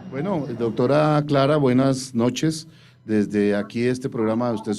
Bueno, doctora Clara, buenas noches. Desde aquí este programa, ¿usted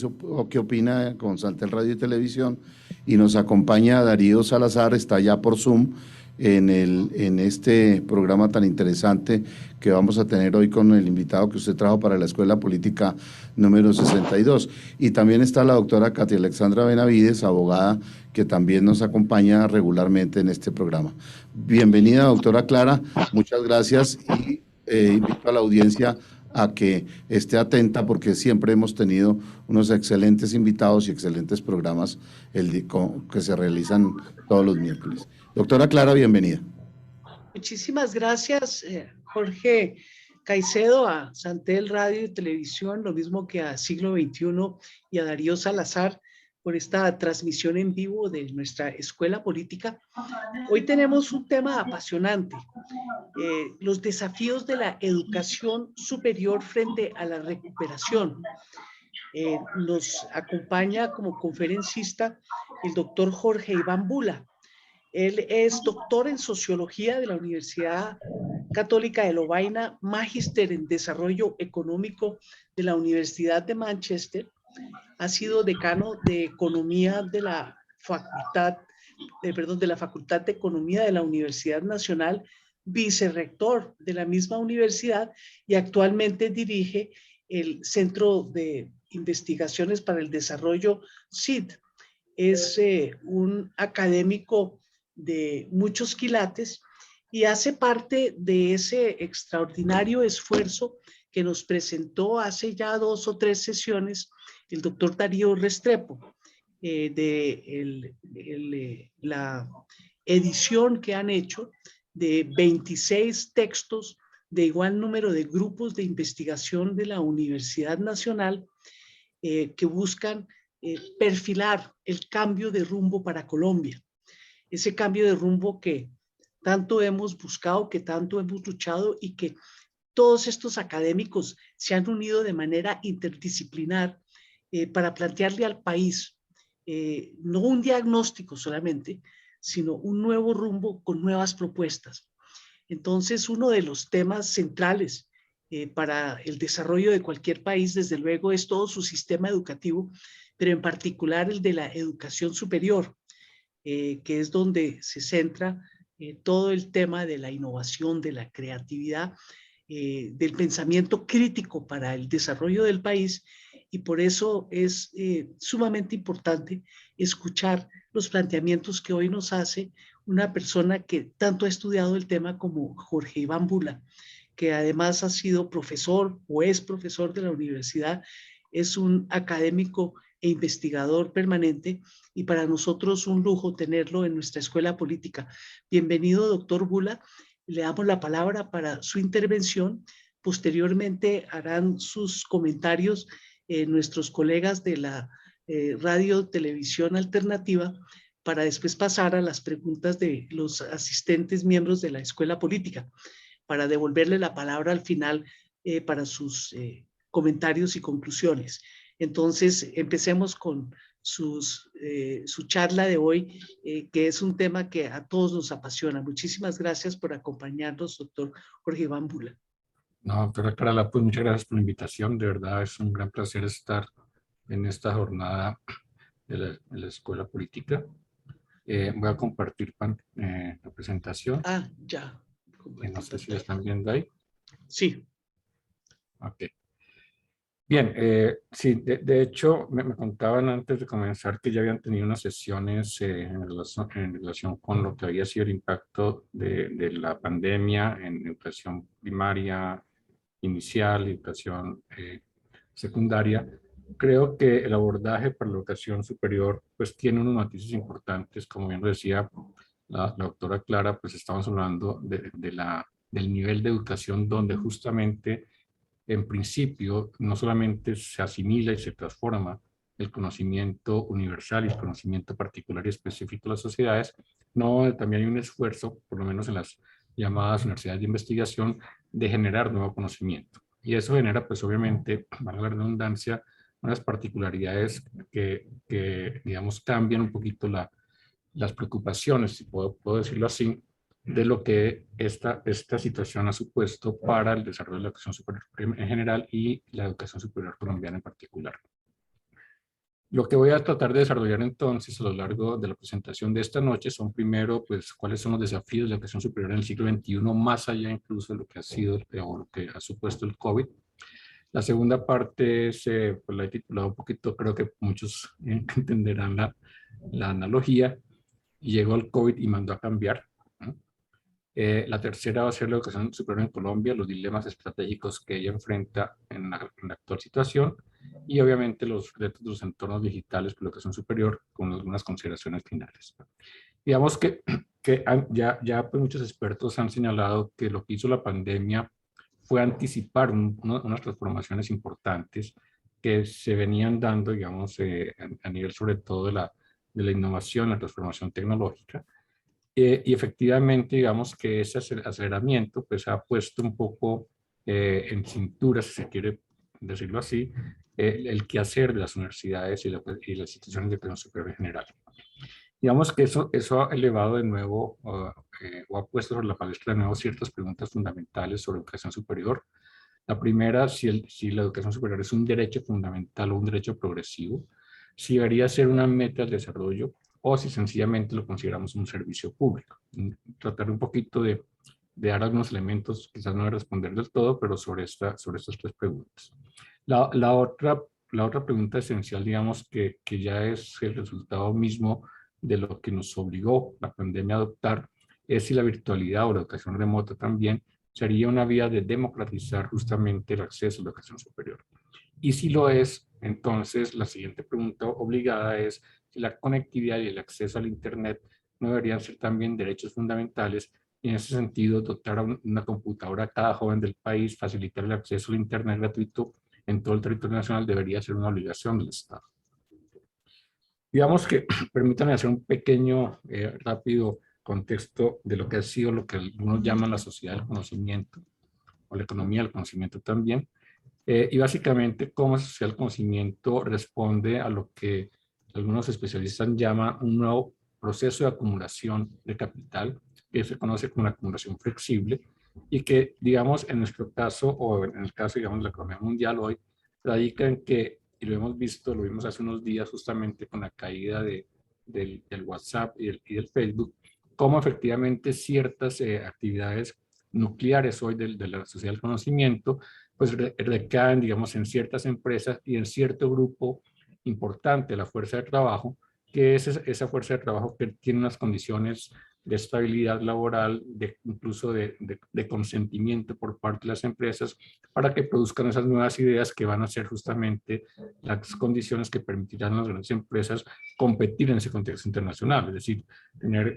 qué opina con Santel Radio y Televisión? Y nos acompaña Darío Salazar, está ya por Zoom en este programa tan interesante que vamos a tener hoy con el invitado que usted trajo para la Escuela Política número 62. Y también está la doctora Katia Alexandra Benavides, abogada, que también nos acompaña regularmente en este programa. Bienvenida, doctora Clara, muchas gracias y invito a la audiencia a que esté atenta porque siempre hemos tenido unos excelentes invitados y excelentes programas que se realizan todos los miércoles. Doctora Clara, bienvenida. Muchísimas gracias, Jorge Caicedo, a Santel Radio y Televisión, lo mismo que a Siglo XXI y a Darío Salazar por esta transmisión en vivo de nuestra escuela política. Hoy tenemos un tema apasionante, los desafíos de la educación superior frente a la recuperación. Nos acompaña como conferencista el doctor Jorge Iván Bula. Él es doctor en Sociología de la Universidad Católica de Lovaina, magíster en Desarrollo Económico de la Universidad de Manchester. Ha sido decano de Economía de la Facultad de Economía de la Universidad Nacional, vicerrector de la misma universidad y actualmente dirige el Centro de Investigaciones para el Desarrollo CID. Es un académico de muchos quilates y hace parte de ese extraordinario esfuerzo que nos presentó hace ya 2 o 3 sesiones el doctor Darío Restrepo, la edición que han hecho de 26 textos de igual número de grupos de investigación de la Universidad Nacional que buscan perfilar el cambio de rumbo para Colombia. Ese cambio de rumbo que tanto hemos buscado, que tanto hemos luchado y que todos estos académicos se han unido de manera interdisciplinar para plantearle al país no un diagnóstico solamente, sino un nuevo rumbo con nuevas propuestas. Entonces, uno de los temas centrales para el desarrollo de cualquier país, desde luego, es todo su sistema educativo, pero en particular el de la educación superior, que es donde se centra todo el tema de la innovación, de la creatividad, del pensamiento crítico para el desarrollo del país, y por eso es sumamente importante escuchar los planteamientos que hoy nos hace una persona que tanto ha estudiado el tema como Jorge Iván Bula, que además ha sido profesor o es profesor de la universidad, es un académico e investigador permanente y para nosotros un lujo tenerlo en nuestra escuela política. Bienvenido, doctor Bula. Le damos la palabra para su intervención. Posteriormente harán sus comentarios nuestros colegas de la radio televisión alternativa para después pasar a las preguntas de los asistentes miembros de la escuela política, para devolverle la palabra al final para sus comentarios y conclusiones. Entonces, empecemos con su charla de hoy, que es un tema que a todos nos apasiona. Muchísimas gracias por acompañarnos, doctor Jorge Iván Bula. No, doctora Clara, pues muchas gracias por la invitación. De verdad es un gran placer estar en esta jornada de la Escuela Política. Voy a compartir la presentación. Ah, ya. No sé si la están viendo ahí. Sí. Ok. Bien, sí, de hecho me contaban antes de comenzar que ya habían tenido unas sesiones en relación con lo que había sido el impacto de la pandemia en educación primaria, inicial, educación secundaria. Creo que el abordaje para la educación superior pues tiene unos matices importantes, como bien lo decía la doctora Clara, pues estamos hablando del nivel de educación donde justamente en principio no solamente se asimila y se transforma el conocimiento universal y el conocimiento particular y específico de las sociedades, no, también hay un esfuerzo, por lo menos en las llamadas universidades de investigación, de generar nuevo conocimiento. Y eso genera, pues obviamente, valga la redundancia, unas particularidades que digamos, cambian un poquito las preocupaciones, si puedo decirlo así, de lo que esta situación ha supuesto para el desarrollo de la educación superior en general y la educación superior colombiana en particular. Lo que voy a tratar de desarrollar entonces a lo largo de la presentación de esta noche son primero, pues, cuáles son los desafíos de la educación superior en el siglo XXI, más allá incluso de lo que ha sido o lo que ha supuesto el COVID. La segunda parte es, pues la he titulado un poquito, creo que muchos entenderán la analogía, y llegó el COVID y mandó a cambiar, ¿no? La tercera va a ser la educación superior en Colombia, los dilemas estratégicos que ella enfrenta en la actual situación y obviamente los retos de los entornos digitales por la educación superior con algunas consideraciones finales. Digamos que ya pues muchos expertos han señalado que lo que hizo la pandemia fue anticipar unas transformaciones importantes que se venían dando, digamos, a nivel sobre todo de la innovación, la transformación tecnológica. Y efectivamente, digamos que ese aceleramiento pues ha puesto un poco en cintura, si se quiere decirlo así, el quehacer de las universidades y las instituciones de educación superior en general. Digamos que eso ha elevado de nuevo o ha puesto sobre la palestra de nuevo ciertas preguntas fundamentales sobre educación superior. La primera, si la educación superior es un derecho fundamental o un derecho progresivo, si debería ser una meta del desarrollo o si sencillamente lo consideramos un servicio público. Tratar un poquito de dar algunos elementos, quizás no de responder del todo, pero sobre estas tres preguntas. La otra pregunta esencial, digamos, que ya es el resultado mismo de lo que nos obligó la pandemia a adoptar, es si la virtualidad o la educación remota también sería una vía de democratizar justamente el acceso a la educación superior. Y si lo es, entonces la siguiente pregunta obligada es si la conectividad y el acceso al Internet no deberían ser también derechos fundamentales y en ese sentido dotar a una computadora a cada joven del país, facilitar el acceso al Internet gratuito en todo el territorio nacional debería ser una obligación del Estado. Digamos que, permítanme hacer un pequeño, rápido contexto de lo que ha sido lo que algunos llaman la sociedad del conocimiento o la economía del conocimiento también. Y básicamente cómo la sociedad del conocimiento responde a lo que algunos especialistas llaman un nuevo proceso de acumulación de capital, que se conoce como la acumulación flexible, y que, digamos, en nuestro caso, o en el caso, digamos, de la economía mundial hoy, radica en que, y lo hemos visto, lo vimos hace unos días justamente con la caída del WhatsApp y del Facebook, cómo efectivamente ciertas actividades nucleares hoy de la sociedad del conocimiento, pues recaen, digamos, en ciertas empresas y en cierto grupo importante de la fuerza de trabajo, que es esa fuerza de trabajo que tiene unas condiciones de estabilidad laboral, incluso de consentimiento por parte de las empresas, para que produzcan esas nuevas ideas que van a ser justamente las condiciones que permitirán a las grandes empresas competir en ese contexto internacional, es decir, tener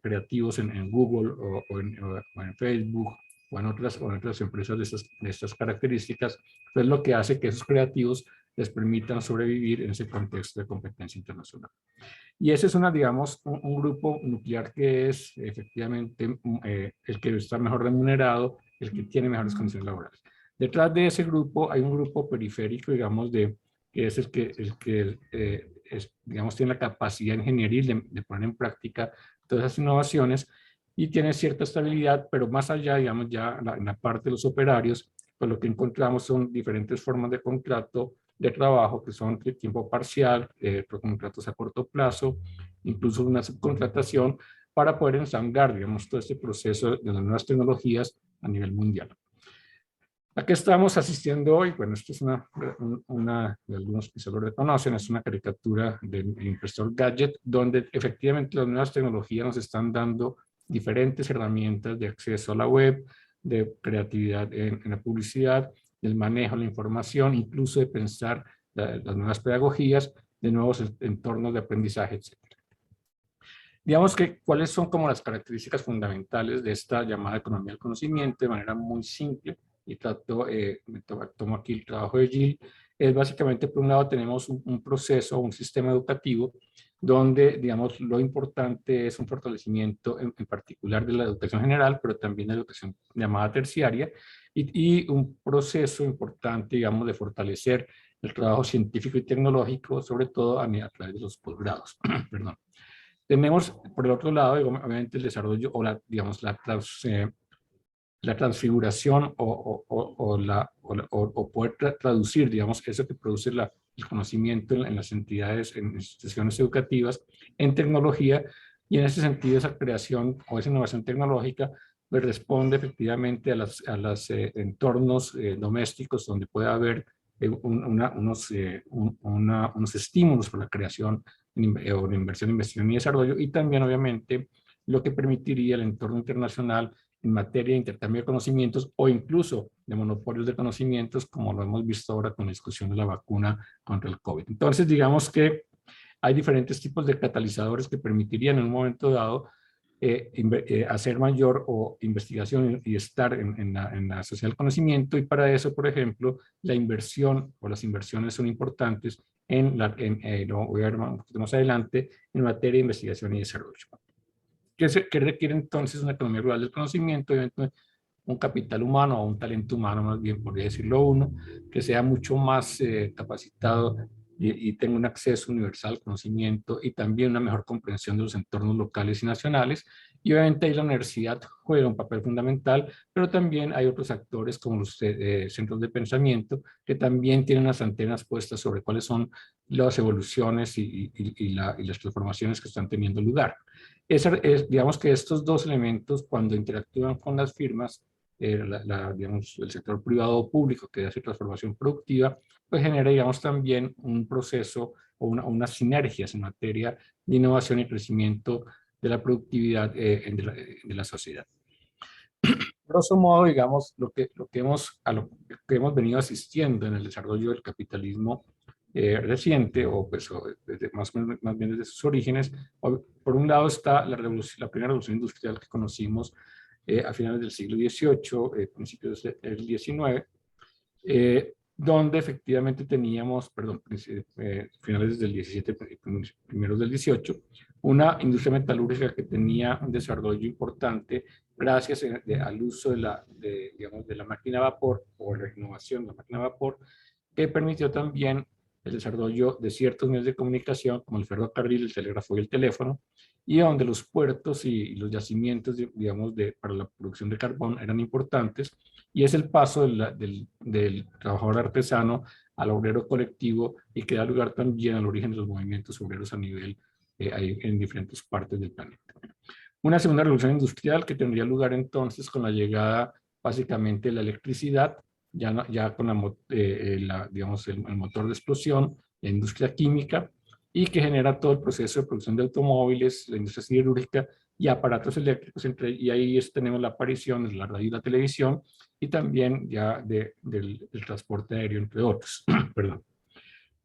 creativos en Google o en Facebook o en otras empresas de estas características, es lo que hace que esos creativos les permitan sobrevivir en ese contexto de competencia internacional. Y ese es digamos, un grupo nuclear que es efectivamente el que está mejor remunerado, el que tiene mejores condiciones laborales. Detrás de ese grupo hay un grupo periférico, digamos, que es el que digamos, tiene la capacidad ingenieril de poner en práctica todas esas innovaciones y tiene cierta estabilidad, pero más allá, digamos, ya en la parte de los operarios, pues lo que encontramos son diferentes formas de contrato de trabajo que son de tiempo parcial, contratos a corto plazo, incluso una subcontratación para poder ensangar, digamos, todo este proceso de las nuevas tecnologías a nivel mundial. ¿A qué estamos asistiendo hoy? Bueno, esto es una de algunos quizás lo reconocen, es una caricatura del impresor Gadget, donde efectivamente las nuevas tecnologías nos están dando diferentes herramientas de acceso a la web, de creatividad en la publicidad, del manejo de la información, incluso de pensar las nuevas pedagogías, de nuevos entornos de aprendizaje, etc. Digamos que cuáles son como las características fundamentales de esta llamada economía del conocimiento de manera muy simple, y tomo aquí el trabajo de Jill, es básicamente, por un lado, tenemos un proceso, un sistema educativo, donde, digamos, lo importante es un fortalecimiento en particular de la educación general, pero también de la educación llamada terciaria, y un proceso importante, digamos, de fortalecer el trabajo científico y tecnológico, sobre todo a través de los posgrados. Perdón. Tenemos, por el otro lado, obviamente el desarrollo o digamos, la transfiguración o poder traducir, digamos, eso que produce el conocimiento en las entidades, en instituciones educativas, en tecnología, y en ese sentido esa creación o esa innovación tecnológica pues responde efectivamente a los entornos domésticos donde puede haber unos estímulos para la creación o la inversión, investigación y desarrollo, y también obviamente lo que permitiría el entorno internacional en materia de intercambio de conocimientos o incluso de monopolios de conocimientos, como lo hemos visto ahora con la discusión de la vacuna contra el COVID. Entonces, digamos que hay diferentes tipos de catalizadores que permitirían en un momento dado hacer mayor investigación y estar en la sociedad del conocimiento, y para eso, por ejemplo, la inversión o las inversiones son importantes lo voy a ver un poquito más adelante, en materia de investigación y desarrollo. ¿Qué requiere entonces una economía rural del conocimiento? Obviamente, un capital humano o un talento humano, más bien podría decirlo uno, que sea mucho más capacitado y tenga un acceso universal al conocimiento y también una mejor comprensión de los entornos locales y nacionales. Y obviamente ahí la universidad juega un papel fundamental, pero también hay otros actores como los centros de pensamiento que también tienen las antenas puestas sobre cuáles son las evoluciones y las transformaciones que están teniendo lugar. Digamos que estos dos elementos, cuando interactúan con las firmas, digamos, el sector privado o público que hace transformación productiva, pues genera, digamos, también un proceso o unas sinergias en materia de innovación y crecimiento de la productividad de la sociedad. Grosso modo, digamos, lo que hemos venido asistiendo en el desarrollo del capitalismo reciente, o pues más bien desde sus orígenes, por un lado está la primera revolución industrial que conocimos a finales del siglo XVIII, principios del XIX, donde efectivamente teníamos, finales del XVII, primeros del XVIII, una industria metalúrgica que tenía un desarrollo importante gracias al uso digamos, de la máquina a vapor o la innovación de la máquina a vapor, que permitió también el desarrollo de ciertos medios de comunicación como el ferrocarril, el telégrafo y el teléfono, y donde los puertos y los yacimientos, digamos, para la producción de carbón eran importantes, y es el paso del trabajador artesano al obrero colectivo y que da lugar también al origen de los movimientos obreros a nivel en diferentes partes del planeta. Una segunda revolución industrial que tendría lugar entonces con la llegada básicamente de la electricidad, ya con digamos, el motor de explosión, la industria química, y que genera todo el proceso de producción de automóviles, la industria siderúrgica y aparatos eléctricos, y ahí tenemos la aparición de la radio y la televisión, y también ya del transporte aéreo, entre otros. Perdón.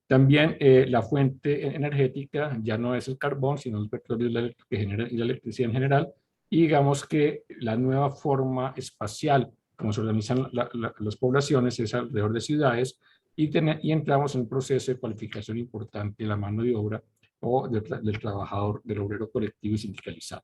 También la fuente energética ya no es el carbón, sino el petróleo y la electricidad en general, y digamos que la nueva forma espacial, como se organizan las poblaciones, es alrededor de ciudades, y entramos en un proceso de cualificación importante de la mano de obra o del trabajador, del obrero colectivo y sindicalizado.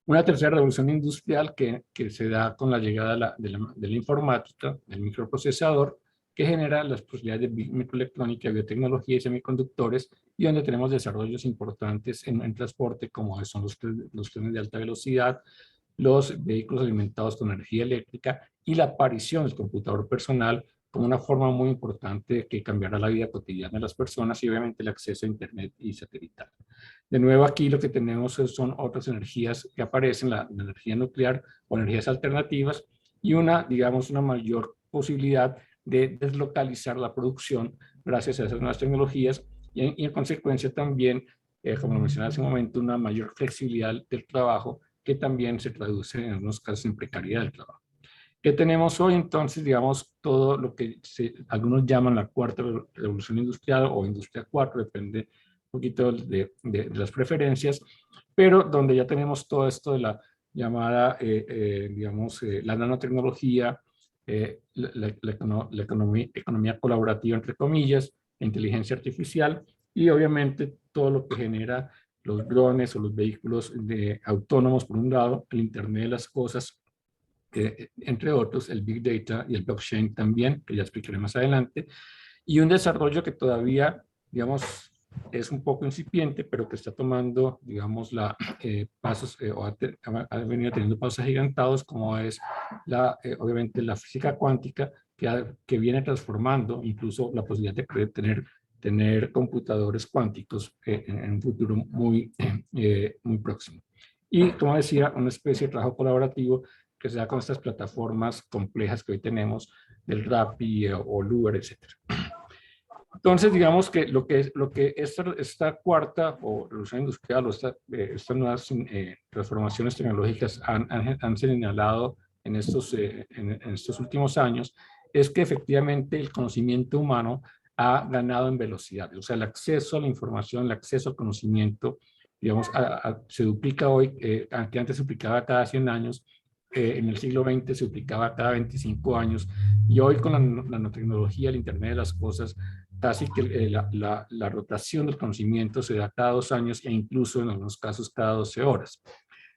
Una tercera revolución industrial que se da con la llegada de la informática, del microprocesador, que genera las posibilidades de microelectrónica, biotecnología y semiconductores, y donde tenemos desarrollos importantes en transporte, como son los trenes de alta velocidad, los vehículos alimentados con energía eléctrica y la aparición del computador personal como una forma muy importante que cambiará la vida cotidiana de las personas, y obviamente el acceso a Internet y satelital. De nuevo, aquí lo que tenemos son otras energías que aparecen, la energía nuclear o energías alternativas, y digamos, una mayor posibilidad de deslocalizar la producción gracias a esas nuevas tecnologías, y en consecuencia también, como lo mencionaba hace un momento, una mayor flexibilidad del trabajo, que también se traduce en algunos casos en precariedad del trabajo. ¿Qué tenemos hoy entonces? Digamos, todo lo que algunos llaman la cuarta revolución industrial o industria 4, depende un poquito de las preferencias, pero donde ya tenemos todo esto de la llamada, digamos, la nanotecnología, la economía colaborativa, entre comillas, la inteligencia artificial, y obviamente todo lo que genera los drones o los vehículos autónomos, por un lado, el Internet de las cosas, entre otros, el Big Data y el blockchain también, que ya explicaré más adelante, y un desarrollo que todavía, digamos, es un poco incipiente, pero que está tomando, digamos, pasos, o ha venido teniendo pasos agigantados, como es obviamente la física cuántica, que viene transformando incluso la posibilidad de tener computadores cuánticos en un futuro muy próximo. Y, como decía, una especie de trabajo colaborativo que se da con estas plataformas complejas que hoy tenemos, del Rappi o Uber, etcétera. Entonces, digamos que lo que esta cuarta o revolución industrial o estas nuevas transformaciones tecnológicas han señalado en estos últimos años es que efectivamente el conocimiento humano ha ganado en velocidad. O sea, el acceso a la información, el acceso al conocimiento, digamos, se duplica hoy, que antes se duplicaba cada 100 años, en el siglo XX se duplicaba cada 25 años, y hoy con la nanotecnología, el Internet de las cosas, casi que la rotación del conocimiento se da cada 2 años e incluso en algunos casos cada 12 horas.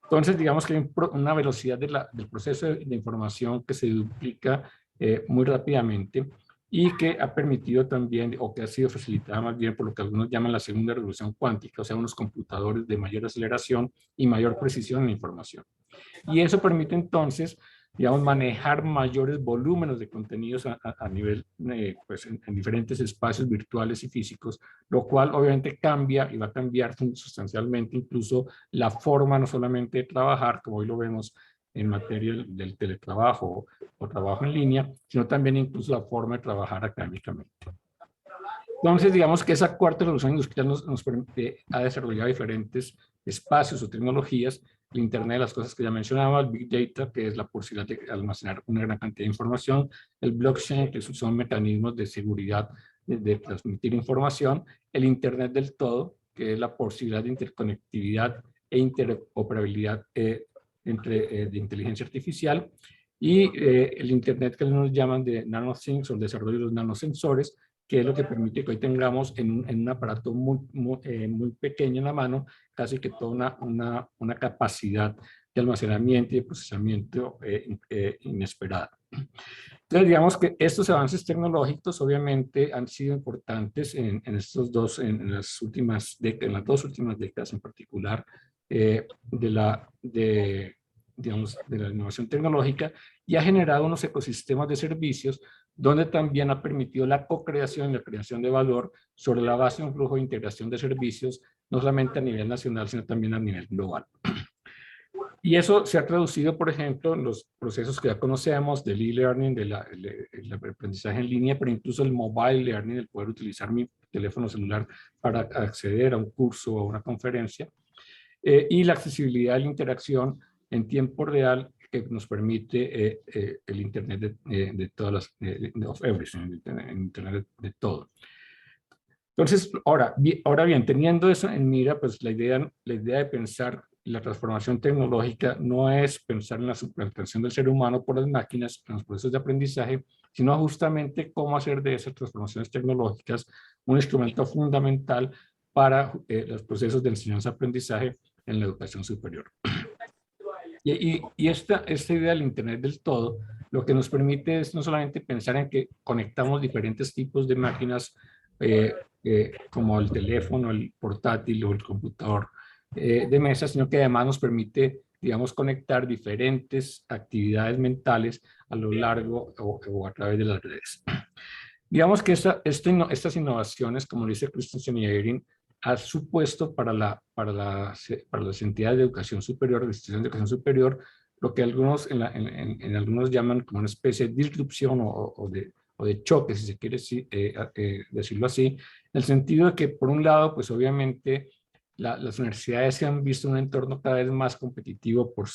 Entonces, digamos que hay una velocidad del proceso de información que se duplica muy rápidamente y que ha permitido también, o que ha sido facilitada más bien por lo que algunos llaman la segunda revolución cuántica, o sea, unos computadores de mayor aceleración y mayor precisión en la información. Y eso permite entonces, digamos, manejar mayores volúmenes de contenidos a nivel, pues en diferentes espacios virtuales y físicos, lo cual obviamente cambia y va a cambiar sustancialmente incluso la forma no solamente de trabajar, como hoy lo vemos en materia del teletrabajo o trabajo en línea, sino también incluso la forma de trabajar académicamente. Entonces, digamos que esa cuarta revolución industrial nos permite, ha desarrollado diferentes espacios o tecnologías, el Internet de las cosas que ya mencionaba, el Big Data, que es la posibilidad de almacenar una gran cantidad de información, el blockchain, que son mecanismos de seguridad de transmitir información, el Internet del todo, que es la posibilidad de interconectividad e interoperabilidad de inteligencia artificial, y el Internet que nos llaman de NanoThings, o el desarrollo de los nanosensores, que es lo que permite que hoy tengamos en un aparato muy pequeño en la mano, casi que toda una capacidad de almacenamiento y de procesamiento inesperada. Entonces, digamos que estos avances tecnológicos obviamente han sido importantes en las dos últimas décadas en particular, digamos, de la innovación tecnológica, y ha generado unos ecosistemas de servicios donde también ha permitido la co-creación y la creación de valor sobre la base de un flujo de integración de servicios, no solamente a nivel nacional, sino también a nivel global. Y eso se ha traducido, por ejemplo, en los procesos que ya conocemos del e-learning, del aprendizaje en línea, pero incluso el mobile learning, el poder utilizar mi teléfono celular para acceder a un curso o a una conferencia, y la accesibilidad y la interacción en tiempo real que nos permite el Internet de todas las, of everything, el Internet de todo. Entonces, ahora bien, teniendo eso en mira, pues la idea de pensar la transformación tecnológica no es pensar en la suplantación del ser humano por las máquinas en los procesos de aprendizaje, sino justamente cómo hacer de esas transformaciones tecnológicas un instrumento fundamental para los procesos de enseñanza-aprendizaje en la educación superior. Y esta idea del Internet del todo, lo que nos permite es no solamente pensar en que conectamos diferentes tipos de máquinas, como el teléfono, el portátil o el computador de mesa, sino que además nos permite, digamos, conectar diferentes actividades mentales a lo largo o a través de las redes. Digamos que estas innovaciones, como dice Christensen y Eyring, ha supuesto para las entidades de educación superior, de instituciones de educación superior, lo que algunos en algunos llaman como una especie de disrupción o de choque, si se quiere decirlo así, en el sentido de que, por un lado, pues obviamente las universidades se han visto en un entorno cada vez más competitivo por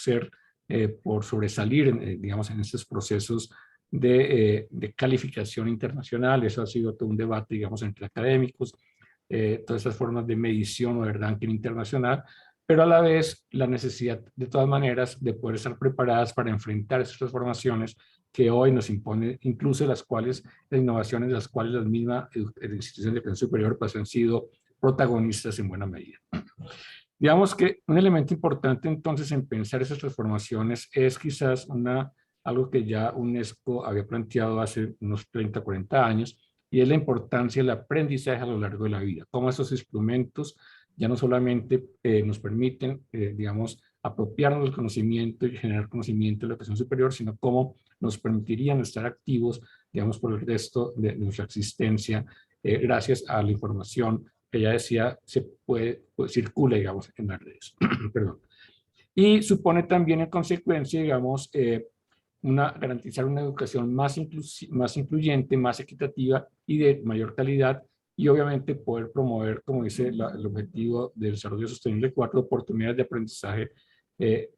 sobresalir, digamos, en estos procesos de calificación internacional. Eso ha sido todo un debate, digamos, entre académicos, todas estas formas de medición o de ranking internacional, pero a la vez la necesidad, de todas maneras, de poder estar preparadas para enfrentar estas transformaciones que hoy nos impone, incluso las innovaciones de las cuales las mismas instituciones de educación superior pues han sido protagonistas en buena medida. Digamos que un elemento importante entonces en pensar esas transformaciones es quizás algo que ya UNESCO había planteado hace unos 30, 40 años, y es la importancia del aprendizaje a lo largo de la vida, cómo esos instrumentos ya no solamente nos permiten, digamos, apropiarnos del conocimiento y generar conocimiento de la educación superior, sino cómo nos permitirían estar activos, digamos, por el resto de nuestra existencia, gracias a la información que ya decía, circula, digamos, en las redes. Perdón. Y supone también, en consecuencia, digamos, garantizar una educación más incluyente, más equitativa y de mayor calidad, y obviamente poder promover, como dice el objetivo del desarrollo sostenible 4, oportunidades de aprendizaje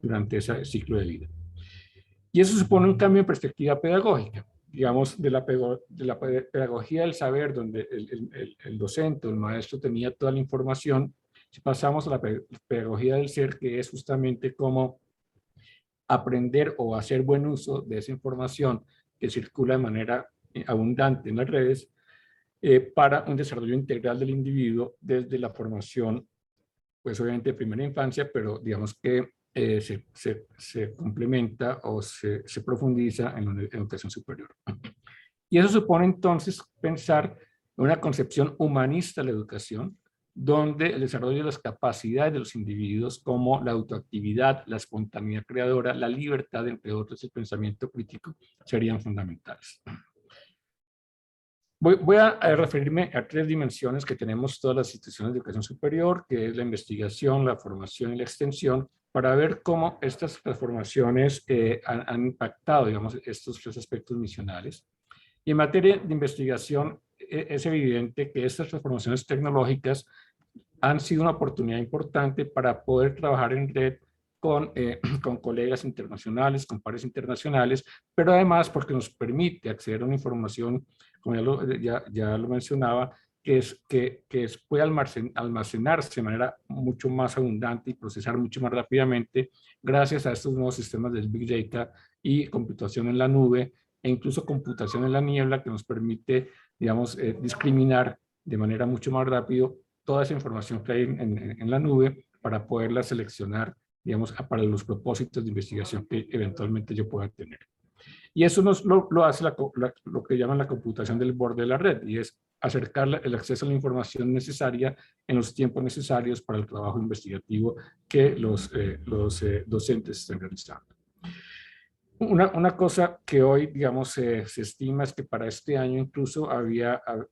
durante ese ciclo de vida. Y eso supone un cambio en perspectiva pedagógica, digamos, de la pedagogía del saber, donde el docente o el maestro tenía toda la información. Si pasamos a la pedagogía del ser, que es justamente cómo aprender o hacer buen uso de esa información que circula de manera abundante en las redes, para un desarrollo integral del individuo desde la formación, pues obviamente de primera infancia, pero digamos que se complementa o se profundiza en la educación superior. Y eso supone entonces pensar en una concepción humanista de la educación, donde el desarrollo de las capacidades de los individuos como la autoactividad, la espontaneidad creadora, la libertad, entre otros, el pensamiento crítico, serían fundamentales. Voy a referirme a 3 dimensiones que tenemos todas las instituciones de educación superior, que es la investigación, la formación y la extensión, para ver cómo estas transformaciones han impactado, digamos, estos 3 aspectos misionales. Y en materia de investigación, es evidente que estas transformaciones tecnológicas han sido una oportunidad importante para poder trabajar en red con colegas internacionales, con pares internacionales, pero además porque nos permite acceder a una información, como ya lo mencionaba, que puede almacenarse de manera mucho más abundante y procesar mucho más rápidamente gracias a estos nuevos sistemas del Big Data y computación en la nube, e incluso computación en la niebla, que nos permite, digamos, discriminar de manera mucho más rápido toda esa información que hay en la nube para poderla seleccionar, digamos, para los propósitos de investigación que eventualmente yo pueda tener. Y eso lo hace lo que llaman la computación del borde de la red, y es acercar el acceso a la información necesaria en los tiempos necesarios para el trabajo investigativo que los docentes están realizando. Una cosa que hoy, digamos, se estima es que para este año incluso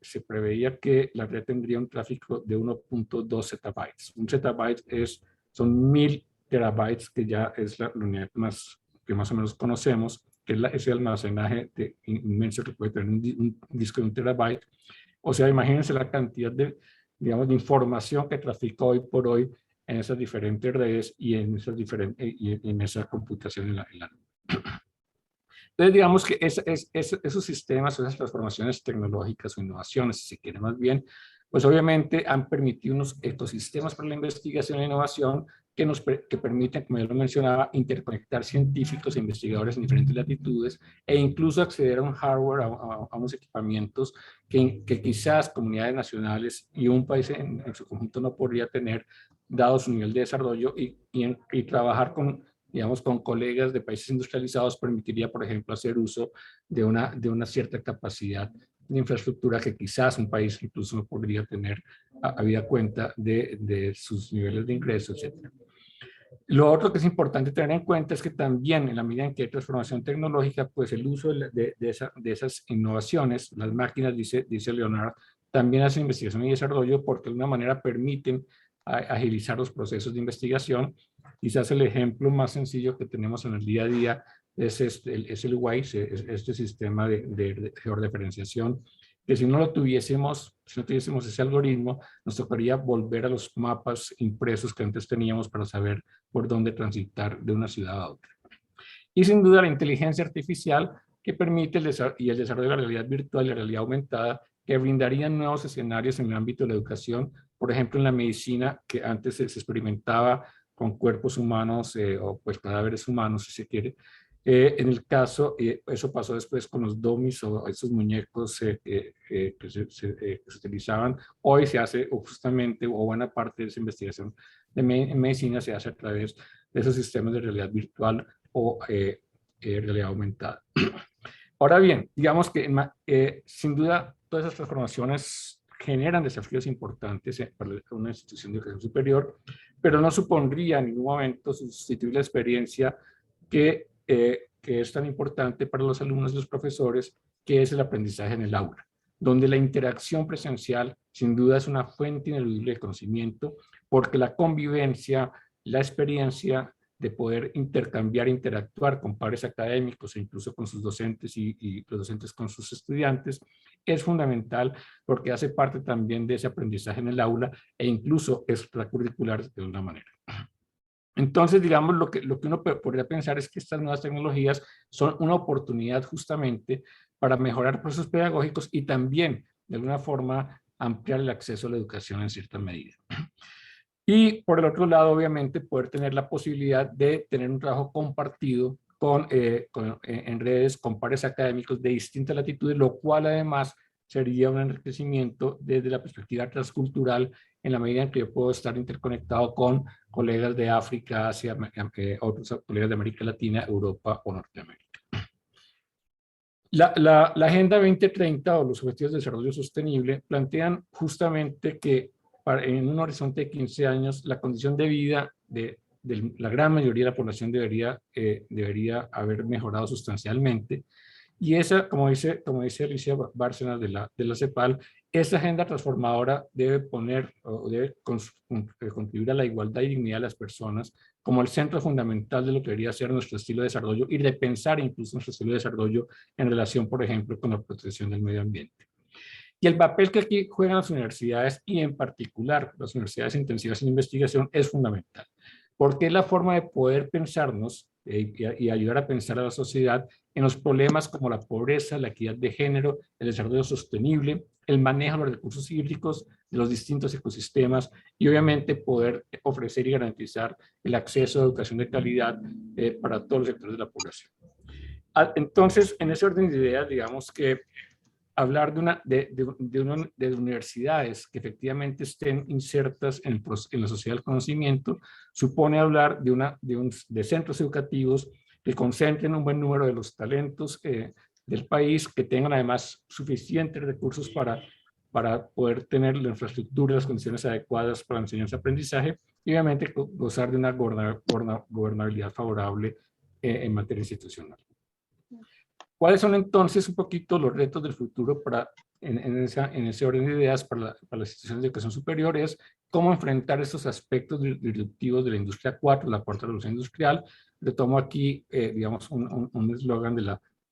se preveía que la red tendría un tráfico de 1.2 zettabytes. Un zettabyte son 1000 terabytes, que ya es la unidad que más o menos conocemos, que es ese almacenaje inmenso que puede tener un disco de 1 terabyte. O sea, imagínense la cantidad de, digamos, de información que trafica hoy por hoy en esas diferentes redes y en esa computación en la nube. Entonces, digamos que esos sistemas, esas transformaciones tecnológicas o innovaciones, si se quiere más bien, pues obviamente han permitido unos ecosistemas para la investigación e innovación que permiten, como ya lo mencionaba, interconectar científicos e investigadores en diferentes latitudes e incluso acceder a un hardware, a unos equipamientos que quizás comunidades nacionales y un país en su conjunto no podría tener, dado su nivel de desarrollo, y trabajar digamos, con colegas de países industrializados permitiría, por ejemplo, hacer uso de una cierta capacidad de infraestructura que quizás un país incluso no podría tener, habida cuenta de sus niveles de ingresos, etc. Lo otro que es importante tener en cuenta es que también, en la medida en que hay transformación tecnológica, pues el uso de esas innovaciones, las máquinas, dice Leonard, también hacen investigación y desarrollo porque de una manera permiten agilizar los procesos de investigación. Quizás el ejemplo más sencillo que tenemos en el día a día es el WISE, este sistema de georreferenciación, que si no tuviésemos ese algoritmo, nos tocaría volver a los mapas impresos que antes teníamos para saber por dónde transitar de una ciudad a otra. Y sin duda la inteligencia artificial, que permite el desarrollo de la realidad virtual y la realidad aumentada, que brindarían nuevos escenarios en el ámbito de la educación, por ejemplo en la medicina, que antes se experimentaba con cuerpos humanos o pues cadáveres humanos, si se quiere. En el caso, eso pasó después con los dummies o esos muñecos que se utilizaban. Hoy se hace justamente, o buena parte de esa investigación en medicina se hace a través de esos sistemas de realidad virtual o realidad aumentada. Ahora bien, digamos que sin duda todas esas transformaciones generan desafíos importantes para una institución de educación superior, pero no supondría en ningún momento sustituir la experiencia que es tan importante para los alumnos y los profesores, que es el aprendizaje en el aula, donde la interacción presencial sin duda es una fuente ineludible de conocimiento, porque la convivencia, la experiencia de poder intercambiar, interactuar con pares académicos e incluso con sus docentes y los docentes con sus estudiantes, es fundamental porque hace parte también de ese aprendizaje en el aula e incluso extracurricular de una manera. Entonces, digamos, lo que uno podría pensar es que estas nuevas tecnologías son una oportunidad justamente para mejorar procesos pedagógicos y también, de alguna forma, ampliar el acceso a la educación en cierta medida. Y por el otro lado, obviamente, poder tener la posibilidad de tener un trabajo compartido en redes con pares académicos de distintas latitudes, lo cual además sería un enriquecimiento desde la perspectiva transcultural en la medida en que yo puedo estar interconectado con colegas de África, Asia, otros colegas de América Latina, Europa o Norteamérica. La Agenda 2030 o los Objetivos de Desarrollo Sostenible plantean justamente que en un horizonte de 15 años la condición de vida de la gran mayoría de la población debería haber mejorado sustancialmente. Y esa, como dice Alicia Bárcenas de la CEPAL, esa agenda transformadora debe poner o debe contribuir a la igualdad y dignidad de las personas como el centro fundamental de lo que debería ser nuestro estilo de desarrollo y de pensar incluso nuestro estilo de desarrollo en relación, por ejemplo, con la protección del medio ambiente. Y el papel que aquí juegan las universidades y en particular las universidades intensivas en investigación es fundamental, porque es la forma de poder pensarnos y ayudar a pensar a la sociedad en los problemas como la pobreza, la equidad de género, el desarrollo sostenible, el manejo de los recursos hídricos de los distintos ecosistemas y obviamente poder ofrecer y garantizar el acceso a educación de calidad para todos los sectores de la población. Entonces, en ese orden de ideas, digamos que hablar de universidades que efectivamente estén insertas en la sociedad del conocimiento supone hablar de centros educativos que concentren un buen número de los talentos del país, que tengan además suficientes recursos para poder tener la infraestructura y las condiciones adecuadas para la enseñanza-aprendizaje y obviamente gozar de una gobernabilidad favorable en materia institucional. ¿Cuáles son entonces un poquito los retos del futuro en ese orden de ideas para las instituciones de educación superior? Es cómo enfrentar estos aspectos disruptivos de la industria 4, la cuarta revolución industrial. Le tomo aquí, digamos, un eslogan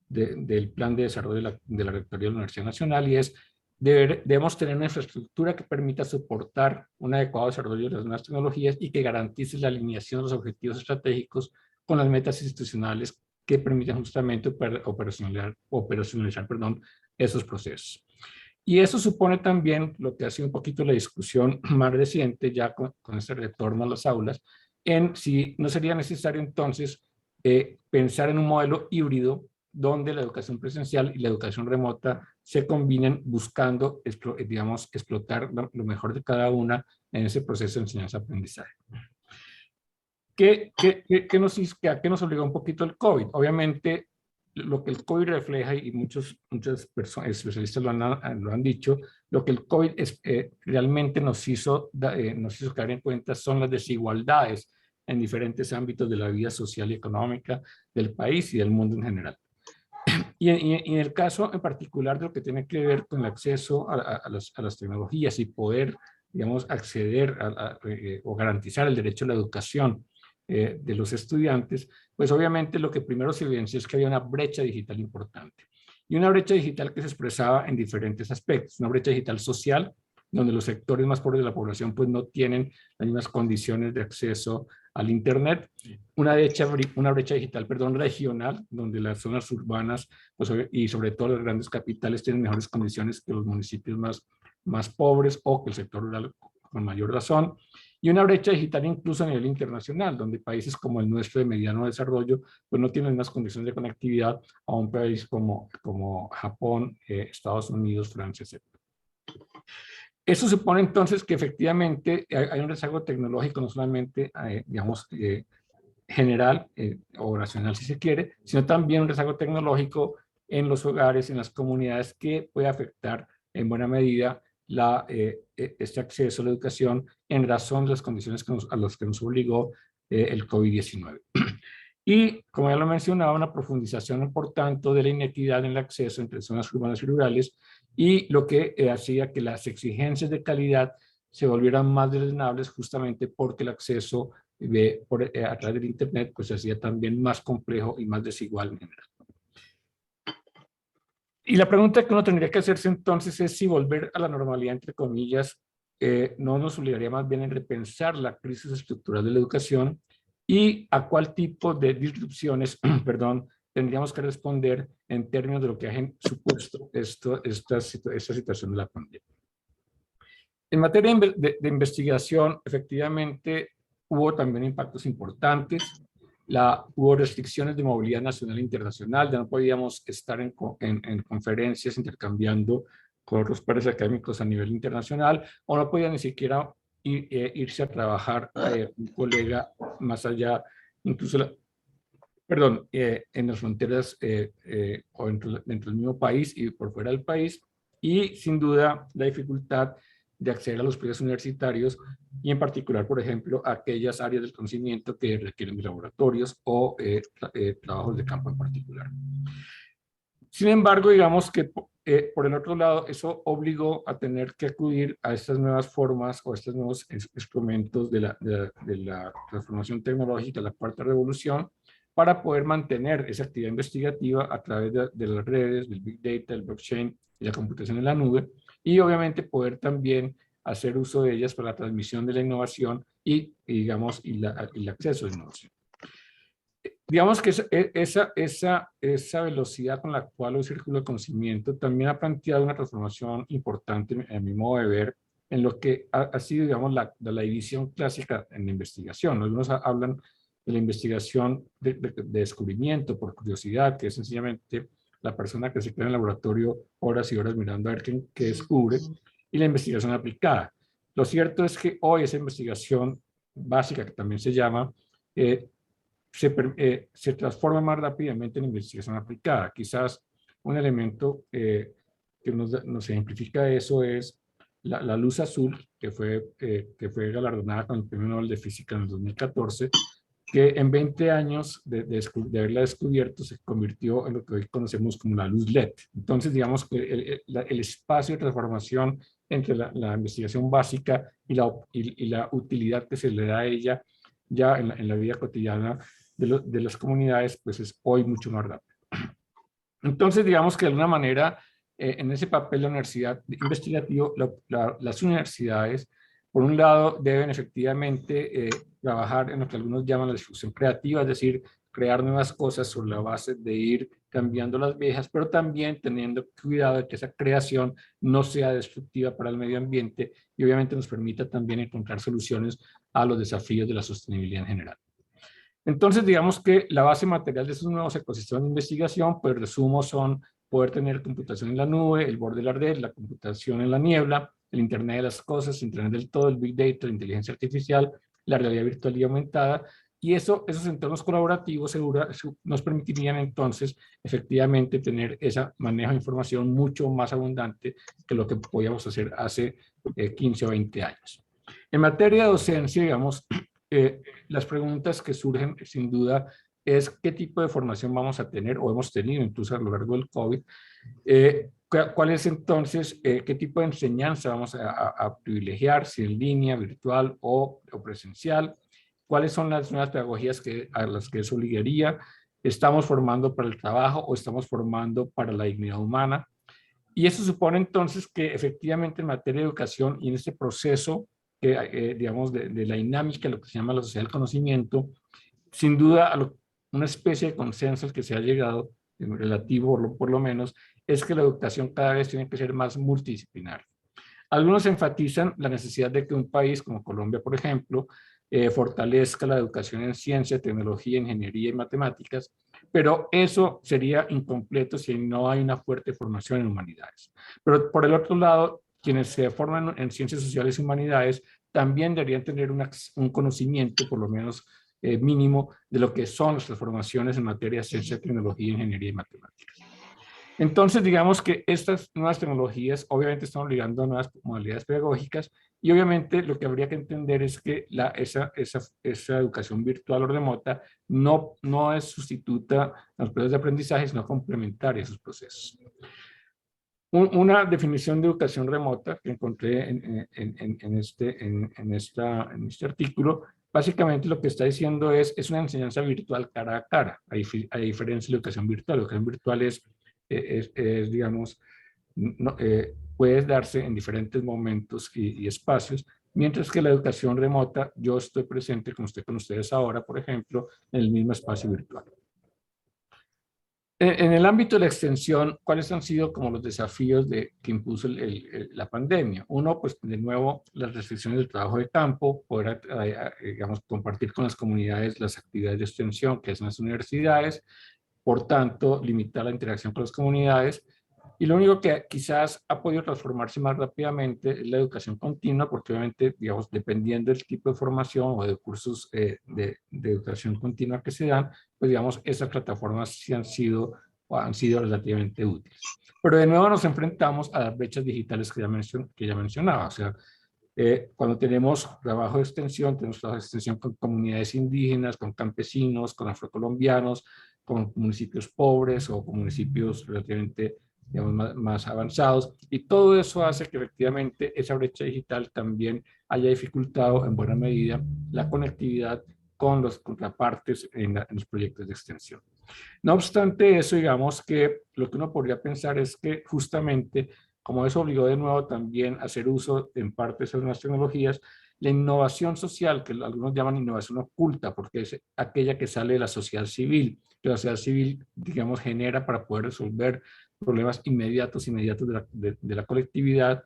del plan de desarrollo de la Rectoría de la Universidad Nacional y es: debemos tener una infraestructura que permita soportar un adecuado desarrollo de las nuevas tecnologías y que garantice la alineación de los objetivos estratégicos con las metas institucionales que permiten justamente operacionalizar esos procesos. Y eso supone también lo que ha sido un poquito la discusión más reciente, ya con este retorno a las aulas, en si no sería necesario entonces pensar en un modelo híbrido donde la educación presencial y la educación remota se combinen buscando, digamos, explotar lo mejor de cada una en ese proceso de enseñanza-aprendizaje. ¿A qué nos obligó un poquito el COVID? Obviamente, lo que el COVID refleja, y muchas especialistas lo han dicho, lo que el COVID realmente nos hizo caer en cuenta son las desigualdades en diferentes ámbitos de la vida social y económica del país y del mundo en general. Y en el caso en particular de lo que tiene que ver con el acceso a las tecnologías y poder, digamos, acceder o garantizar el derecho a la educación de los estudiantes, pues obviamente lo que primero se evidenció es que había una brecha digital importante. Y una brecha digital que se expresaba en diferentes aspectos. Una brecha digital social, donde los sectores más pobres de la población pues no tienen las mismas condiciones de acceso al Internet. Una brecha digital, regional, donde las zonas urbanas pues, y sobre todo las grandes capitales tienen mejores condiciones que los municipios más pobres o que el sector rural con mayor razón. Y una brecha digital incluso a nivel internacional, donde países como el nuestro de mediano desarrollo, pues no tienen unas condiciones de conectividad a un país como Japón, Estados Unidos, Francia, etc. Eso supone entonces que efectivamente hay un rezago tecnológico no solamente, digamos, general o nacional si se quiere, sino también un rezago tecnológico en los hogares, en las comunidades que puede afectar en buena medida este acceso a la educación en razón de las condiciones a las que nos obligó el COVID-19. Y, como ya lo mencionaba, una profundización, por tanto, de la inequidad en el acceso entre zonas urbanas y rurales, y lo que hacía que las exigencias de calidad se volvieran más deslenables, justamente porque el acceso a través del Internet pues se hacía también más complejo y más desigual en general. Y la pregunta que uno tendría que hacerse entonces es si volver a la normalidad, entre comillas, no nos obligaría más bien en repensar la crisis estructural de la educación y a cuál tipo de disrupciones, perdón, tendríamos que responder en términos de lo que ha supuesto esta situación de la pandemia. En materia de investigación, efectivamente, hubo también impactos importantes. Hubo restricciones de movilidad nacional e internacional, ya no podíamos estar en conferencias intercambiando con otros pares académicos a nivel internacional, o no podía ni siquiera irse a trabajar un colega más allá, incluso, en las fronteras o dentro del mismo país y por fuera del país, y sin duda la dificultad de acceder a los proyectos universitarios y en particular, por ejemplo, aquellas áreas del conocimiento que requieren de laboratorios o trabajos de campo en particular. Sin embargo, digamos que por el otro lado, eso obligó a tener que acudir a estas nuevas formas o estos nuevos instrumentos de la transformación tecnológica, la cuarta revolución, para poder mantener esa actividad investigativa a través de las redes, del Big Data, el blockchain y la computación en la nube, y obviamente poder también hacer uso de ellas para la transmisión de la innovación y digamos, el acceso a la innovación. Digamos que esa velocidad con la cual el círculo de conocimiento también ha planteado una transformación importante, a mi modo de ver, en lo que ha sido, digamos, la división clásica en la investigación. Algunos hablan de la investigación de descubrimiento por curiosidad, que es sencillamente la persona que se queda en el laboratorio horas y horas mirando a ver qué descubre, y la investigación aplicada. Lo cierto es que hoy esa investigación básica, que también se llama, se transforma más rápidamente en investigación aplicada. Quizás un elemento que nos ejemplifica eso es la luz azul, que fue galardonada con el Premio Nobel de Física en el 2014, que en 20 años de haberla descubierto se convirtió en lo que hoy conocemos como la luz LED. Entonces, digamos que el espacio de transformación entre la investigación básica y la utilidad que se le da a ella ya en la vida cotidiana de las comunidades, pues es hoy mucho más rápido. Entonces, digamos que de alguna manera, en ese papel de la universidad investigativo, las universidades, por un lado, deben efectivamente trabajar en lo que algunos llaman la difusión creativa, es decir, crear nuevas cosas sobre la base de ir cambiando las viejas, pero también teniendo cuidado de que esa creación no sea destructiva para el medio ambiente y obviamente nos permita también encontrar soluciones a los desafíos de la sostenibilidad en general. Entonces, digamos que la base material de esos nuevos ecosistemas de investigación, pues resumo, son poder tener computación en la nube, el borde de la red, la computación en la niebla, el Internet de las cosas, Internet del todo, el Big Data, la inteligencia artificial, la realidad virtual y aumentada, y esos entornos colaborativos nos permitirían entonces efectivamente tener ese manejo de información mucho más abundante que lo que podíamos hacer hace 15 o 20 años. En materia de docencia, digamos, las preguntas que surgen sin duda es qué tipo de formación vamos a tener o hemos tenido incluso a lo largo del COVID. ¿Cuál es entonces, qué tipo de enseñanza vamos a privilegiar, si en línea, virtual o presencial? ¿Cuáles son las nuevas pedagogías a las que eso ligaría? ¿Estamos formando para el trabajo o estamos formando para la dignidad humana? Y eso supone entonces que efectivamente en materia de educación y en este proceso digamos, de la dinámica, lo que se llama la sociedad del conocimiento, sin duda una especie de consenso al que se ha llegado, relativo por lo menos, es que la educación cada vez tiene que ser más multidisciplinar. Algunos enfatizan la necesidad de que un país como Colombia, por ejemplo, fortalezca la educación en ciencia, tecnología, ingeniería y matemáticas, pero eso sería incompleto si no hay una fuerte formación en humanidades. Pero por el otro lado, quienes se forman en ciencias sociales y humanidades también deberían tener un conocimiento, por lo menos mínimo, de lo que son las formaciones en materia de ciencia, tecnología, ingeniería y matemáticas. Entonces, digamos que estas nuevas tecnologías obviamente están obligando a nuevas modalidades pedagógicas y obviamente lo que habría que entender es que esa educación virtual o remota no es sustituta a los procesos de aprendizaje, sino complementaria a esos procesos. Una definición de educación remota que encontré en este artículo, básicamente lo que está diciendo es una enseñanza virtual cara a cara, a diferencia de la educación virtual. La educación virtual digamos, puede darse en diferentes momentos y espacios, mientras que la educación remota, yo estoy presente con ustedes ahora, por ejemplo, en el mismo espacio virtual. En el ámbito de la extensión, ¿cuáles han sido como los desafíos que impuso la pandemia? Uno, pues de nuevo, las restricciones del trabajo de campo, poder, digamos, compartir con las comunidades las actividades de extensión que hacen las universidades, por tanto, limitar la interacción con las comunidades. Y lo único que quizás ha podido transformarse más rápidamente es la educación continua, porque obviamente, digamos, dependiendo del tipo de formación o de cursos de educación continua que se dan, pues digamos, esas plataformas sí han sido relativamente útiles. Pero de nuevo nos enfrentamos a las brechas digitales que ya mencionaba. O sea, cuando tenemos trabajo de extensión, tenemos trabajo de extensión con comunidades indígenas, con campesinos, con afrocolombianos, con municipios pobres o con municipios relativamente, digamos, más avanzados, y todo eso hace que efectivamente esa brecha digital también haya dificultado en buena medida la conectividad con los contrapartes en los proyectos de extensión. No obstante eso, digamos que lo que uno podría pensar es que justamente, como eso obligó de nuevo también a hacer uso en parte de esas nuevas tecnologías, la innovación social, que algunos llaman innovación oculta, porque es aquella que sale de la sociedad civil, que la sociedad civil, digamos, genera para poder resolver problemas inmediatos de la colectividad,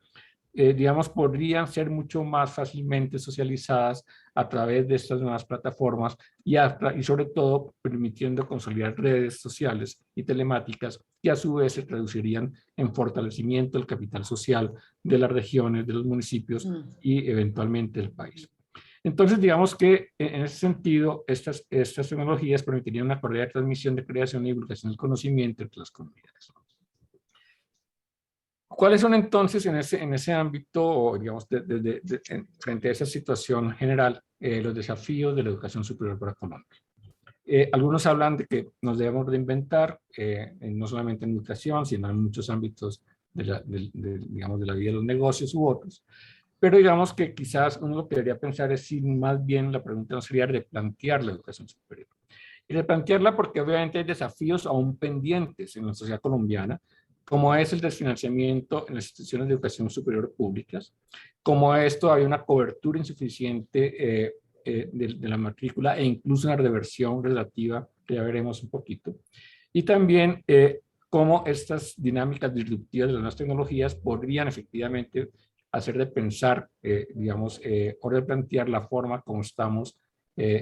digamos, podrían ser mucho más fácilmente socializadas a través de estas nuevas plataformas y sobre todo permitiendo consolidar redes sociales y telemáticas que a su vez se traducirían en fortalecimiento del capital social de las regiones, de los municipios y eventualmente del país. Entonces, digamos que en ese sentido, estas tecnologías permitirían una correcta transmisión de creación y divulgación del conocimiento entre las comunidades. ¿Cuáles son entonces en ese ámbito, digamos, frente a esa situación general, los desafíos de la educación superior para Colombia? Algunos hablan de que nos debemos reinventar, no solamente en educación, sino en muchos ámbitos digamos, de la vida de los negocios u otros. Pero digamos que quizás uno lo que debería pensar es si más bien la pregunta no sería replantear la educación superior. Y replantearla porque obviamente hay desafíos aún pendientes en la sociedad colombiana, como es el desfinanciamiento en las instituciones de educación superior públicas, como es todavía una cobertura insuficiente de la matrícula e incluso una reversión relativa, que ya veremos un poquito. Y también cómo estas dinámicas disruptivas de las nuevas tecnologías podrían efectivamente hacer de pensar, digamos, o replantear la forma como estamos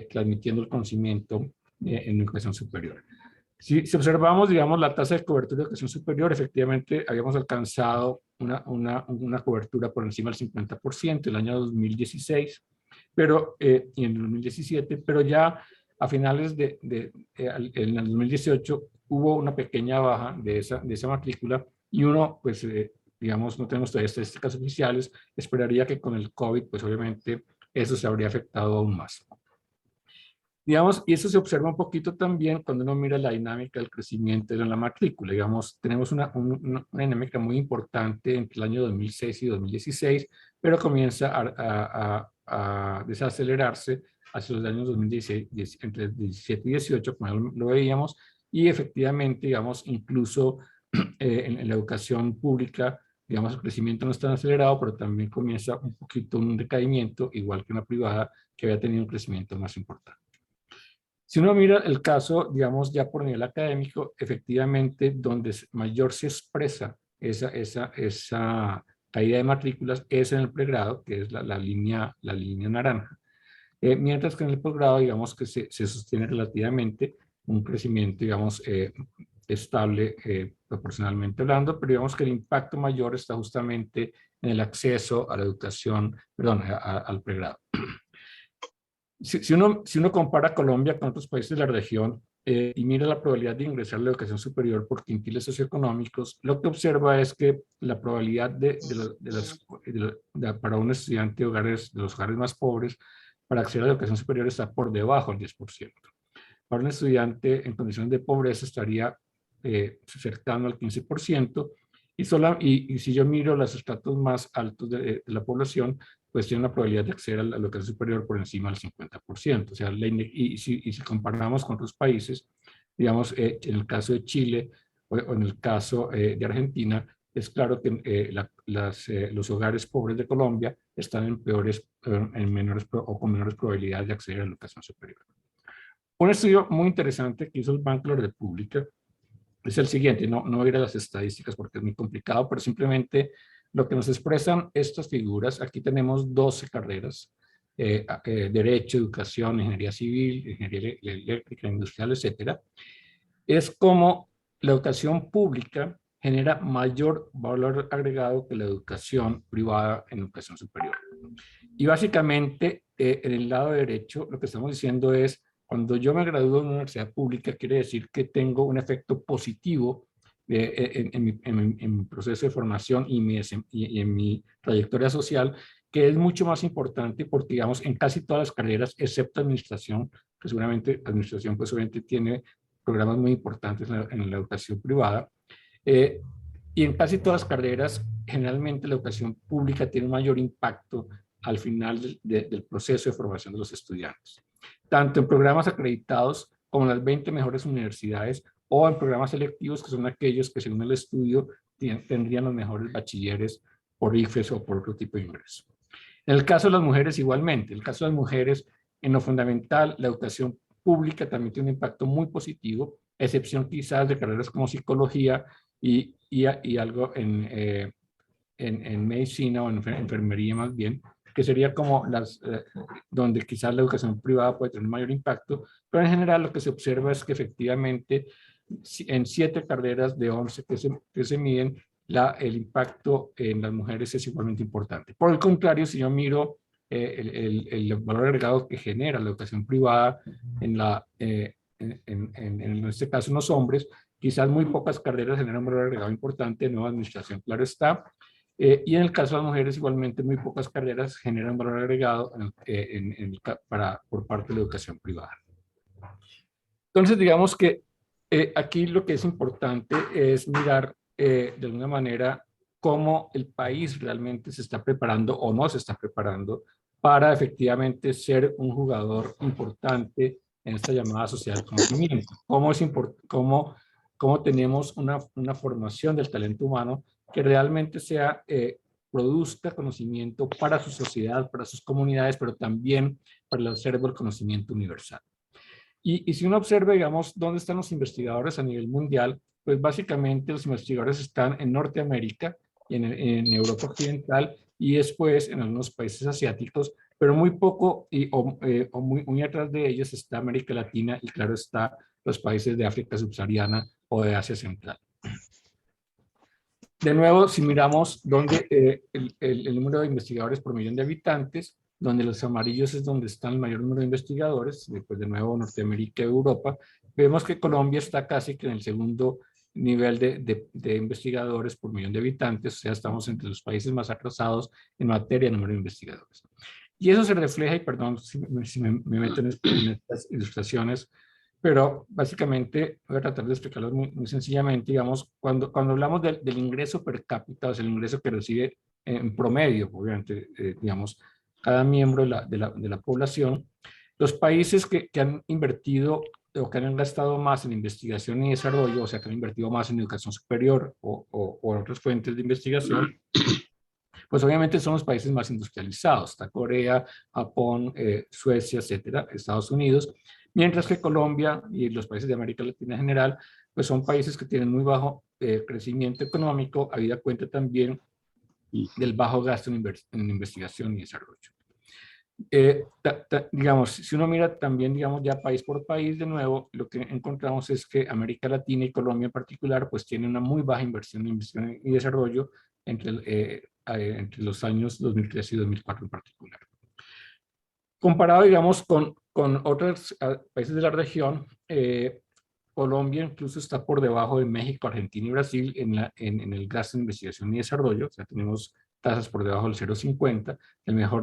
transmitiendo el conocimiento en educación superior. Si observamos, digamos, la tasa de cobertura de educación superior, efectivamente habíamos alcanzado una cobertura por encima del 50% el año 2016, pero, y en el 2017, pero ya a finales en el 2018 hubo una pequeña baja de esa matrícula y uno, pues, digamos, no tenemos todavía estadísticas oficiales, esperaría que con el COVID, pues obviamente eso se habría afectado aún más. Digamos, y eso se observa un poquito también cuando uno mira la dinámica del crecimiento de la matrícula. Digamos, tenemos una dinámica muy importante entre el año 2006 y 2016, pero comienza a desacelerarse hacia los años 2016, entre 17 y 18, como lo veíamos, y efectivamente, digamos, incluso en la educación pública, digamos, el crecimiento no es tan acelerado, pero también comienza un poquito un decaimiento, igual que una privada que había tenido un crecimiento más importante. Si uno mira el caso, digamos, ya por nivel académico, efectivamente, donde mayor se expresa esa caída de matrículas es en el pregrado, que es la línea naranja. Mientras que en el posgrado, digamos, que se sostiene relativamente un crecimiento, digamos, estable proporcionalmente hablando, pero digamos que el impacto mayor está justamente en el acceso a la educación, perdón, al pregrado. Si uno compara Colombia con otros países de la región, y mira la probabilidad de ingresar a la educación superior por quintiles socioeconómicos, lo que observa es que la probabilidad para un estudiante de los hogares más pobres para acceder a la educación superior está por debajo del 10%. Para un estudiante en condiciones de pobreza estaría cercano al 15%, y si yo miro los estratos más altos de la población, pues tiene una probabilidad de acceder a la educación superior por encima del 50%. O sea, y si comparamos con otros países, digamos, en el caso de Chile o en el caso de Argentina, es claro que los hogares pobres de Colombia están en menores o con menores probabilidades de acceder a la educación superior. Un estudio muy interesante que hizo el Banco de la República es el siguiente, no voy a ir a las estadísticas porque es muy complicado, pero simplemente lo que nos expresan estas figuras, aquí tenemos 12 carreras, Derecho, Educación, Ingeniería Civil, Ingeniería Eléctrica, Industrial, etcétera, es como la educación pública genera mayor valor agregado que la educación privada en educación superior. Y básicamente, en el lado derecho, lo que estamos diciendo es, cuando yo me gradúo en una universidad pública, quiere decir que tengo un efecto positivo en mi proceso de formación y en mi trayectoria social, que es mucho más importante porque, digamos, en casi todas las carreras, excepto administración, que seguramente administración, pues obviamente tiene programas muy importantes en la educación privada, y en casi todas las carreras, generalmente la educación pública tiene un mayor impacto al final del proceso de formación de los estudiantes, tanto en programas acreditados como en las 20 mejores universidades o en programas selectivos, que son aquellos que según el estudio tendrían los mejores bachilleres por IFES o por otro tipo de ingreso. En el caso de las mujeres igualmente, en el caso de las mujeres, en lo fundamental, la educación pública también tiene un impacto muy positivo, excepción quizás de carreras como psicología y algo en medicina o en enfermería más bien, que sería como donde quizás la educación privada puede tener mayor impacto, pero en general lo que se observa es que efectivamente en 7 carreras de 11 que se miden, el impacto en las mujeres es igualmente importante. Por el contrario, si yo miro el valor agregado que genera la educación privada en este caso en los hombres, quizás muy pocas carreras generan un valor agregado importante, nueva administración, claro está, y en el caso de las mujeres, igualmente, muy pocas carreras generan valor agregado por parte de la educación privada. Entonces, digamos que aquí lo que es importante es mirar de alguna manera cómo el país realmente se está preparando o no se está preparando para efectivamente ser un jugador importante en esta llamada sociedad del conocimiento. Cómo tenemos una formación del talento humano que realmente produzca conocimiento para su sociedad, para sus comunidades, pero también para el acervo del conocimiento universal. Y si uno observa, digamos, dónde están los investigadores a nivel mundial, pues básicamente los investigadores están en Norteamérica, en Europa Occidental y después en algunos países asiáticos, pero muy poco o muy atrás de ellos está América Latina y claro está los países de África subsahariana o de Asia Central. De nuevo, si miramos donde el número de investigadores por millón de habitantes, donde los amarillos es donde están el mayor número de investigadores, después de nuevo Norteamérica y Europa, vemos que Colombia está casi que en el segundo nivel de investigadores por millón de habitantes, o sea, estamos entre los países más atrasados en materia de número de investigadores. Y eso se refleja, y perdón si me meto en estas ilustraciones, pero básicamente voy a tratar de explicarlo muy sencillamente. Digamos, cuando hablamos del ingreso per cápita, o sea, el ingreso que recibe en promedio, obviamente, digamos, cada miembro de la población, los países que han invertido o que han gastado más en investigación y desarrollo, o sea, que han invertido más en educación superior o en otras fuentes de investigación, pues obviamente son los países más industrializados. Está Corea, Japón, Suecia, etcétera, Estados Unidos. Mientras que Colombia y los países de América Latina en general, pues son países que tienen muy bajo crecimiento económico, habida cuenta también del bajo gasto en investigación y desarrollo. Digamos, si uno mira también, digamos, ya país por país, de nuevo, lo que encontramos es que América Latina y Colombia en particular, pues tienen una muy baja inversión en investigación y desarrollo entre los años 2003 y 2004 en particular. Comparado, digamos, con otros países de la región, Colombia incluso está por debajo de México, Argentina y Brasil en el gasto en investigación y desarrollo. O sea, tenemos tasas por debajo del 0,50.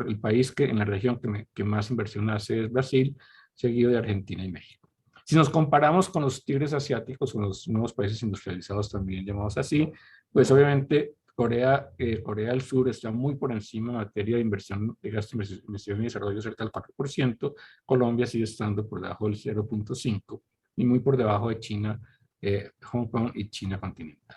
El país en la región que más inversión hace es Brasil, seguido de Argentina y México. Si nos comparamos con los tigres asiáticos, con los nuevos países industrializados también llamados así, pues obviamente Corea del Sur está muy por encima en materia de inversión, de gasto en investigación y desarrollo, cerca del 4%. Colombia sigue estando por debajo del 0,5% y muy por debajo de China, Hong Kong y China continental.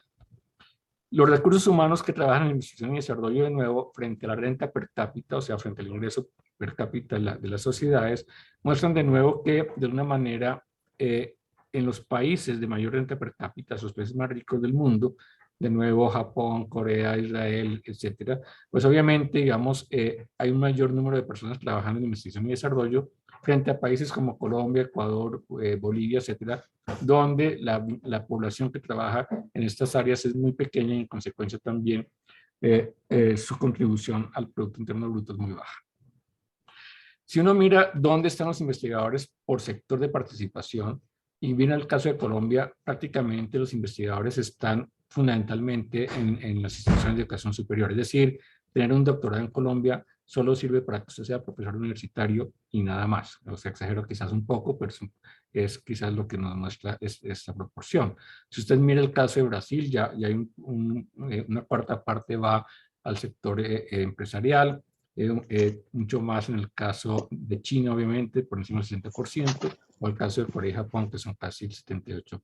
Los recursos humanos que trabajan en investigación y desarrollo, de nuevo, frente a la renta per cápita, o sea, frente al ingreso per cápita de las sociedades, muestran de nuevo que, de una manera, en los países de mayor renta per cápita, los países más ricos del mundo, de nuevo Japón, Corea, Israel, etcétera, pues obviamente, digamos, hay un mayor número de personas trabajando en investigación y desarrollo frente a países como Colombia, Ecuador, Bolivia, etcétera, donde la población que trabaja en estas áreas es muy pequeña y en consecuencia también su contribución al Producto Interno Bruto es muy baja. Si uno mira dónde están los investigadores por sector de participación, y viene el caso de Colombia, prácticamente los investigadores están fundamentalmente en las instituciones de educación superior. Es decir, tener un doctorado en Colombia solo sirve para que usted sea profesor universitario y nada más. O sea, exagero quizás un poco, pero es quizás lo que nos muestra esta proporción. Si usted mira el caso de Brasil, ya hay una cuarta parte va al sector empresarial, mucho más en el caso de China, obviamente, por encima del 60%, o el caso de Corea y Japón, que son casi el 78%.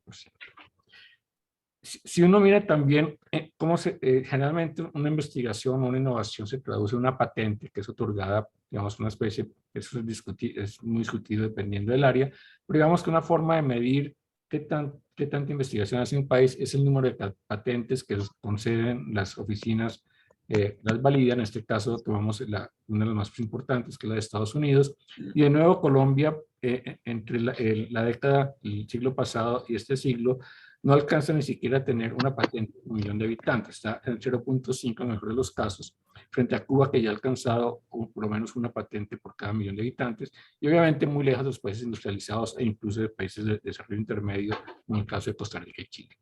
Si uno mira también cómo generalmente una investigación o una innovación se traduce en una patente que es otorgada, digamos, una especie, eso es muy discutido dependiendo del área, pero digamos que una forma de medir qué tanta investigación hace un país es el número de patentes que conceden las oficinas, las validan. En este caso tomamos una de las más importantes, que es la de Estados Unidos, y de nuevo Colombia, entre la década, el siglo pasado y este siglo, no alcanza ni siquiera a tener una patente por 1 millón de habitantes, está en 0,5 en el mejor de los casos, frente a Cuba, que ya ha alcanzado por lo menos una patente por cada 1 millón de habitantes, y obviamente muy lejos de los países industrializados e incluso de países de desarrollo intermedio, como el caso de Costa Rica y Chile.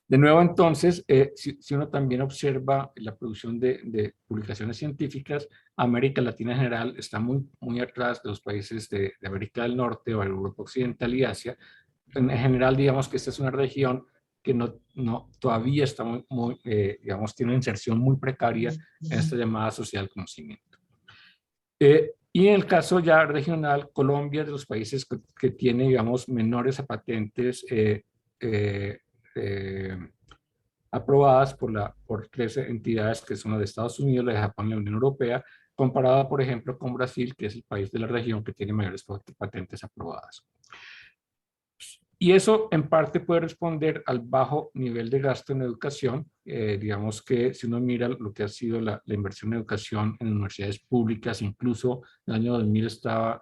De nuevo, entonces, si uno también observa la producción de publicaciones científicas, América Latina en general está muy atrás de los países de América del Norte o Europa Occidental y Asia. En general, digamos que esta es una región que todavía está digamos, tiene una inserción muy precaria en esta llamada sociedad del conocimiento. Y en el caso ya regional, Colombia es de los países que tiene, digamos, menores a patentes aprobadas por 13 entidades que son las de Estados Unidos, la de Japón y la Unión Europea, comparada, por ejemplo, con Brasil, que es el país de la región que tiene mayores patentes aprobadas. Y eso en parte puede responder al bajo nivel de gasto en educación. Digamos que si uno mira lo que ha sido la inversión en educación en universidades públicas, incluso en el año 2000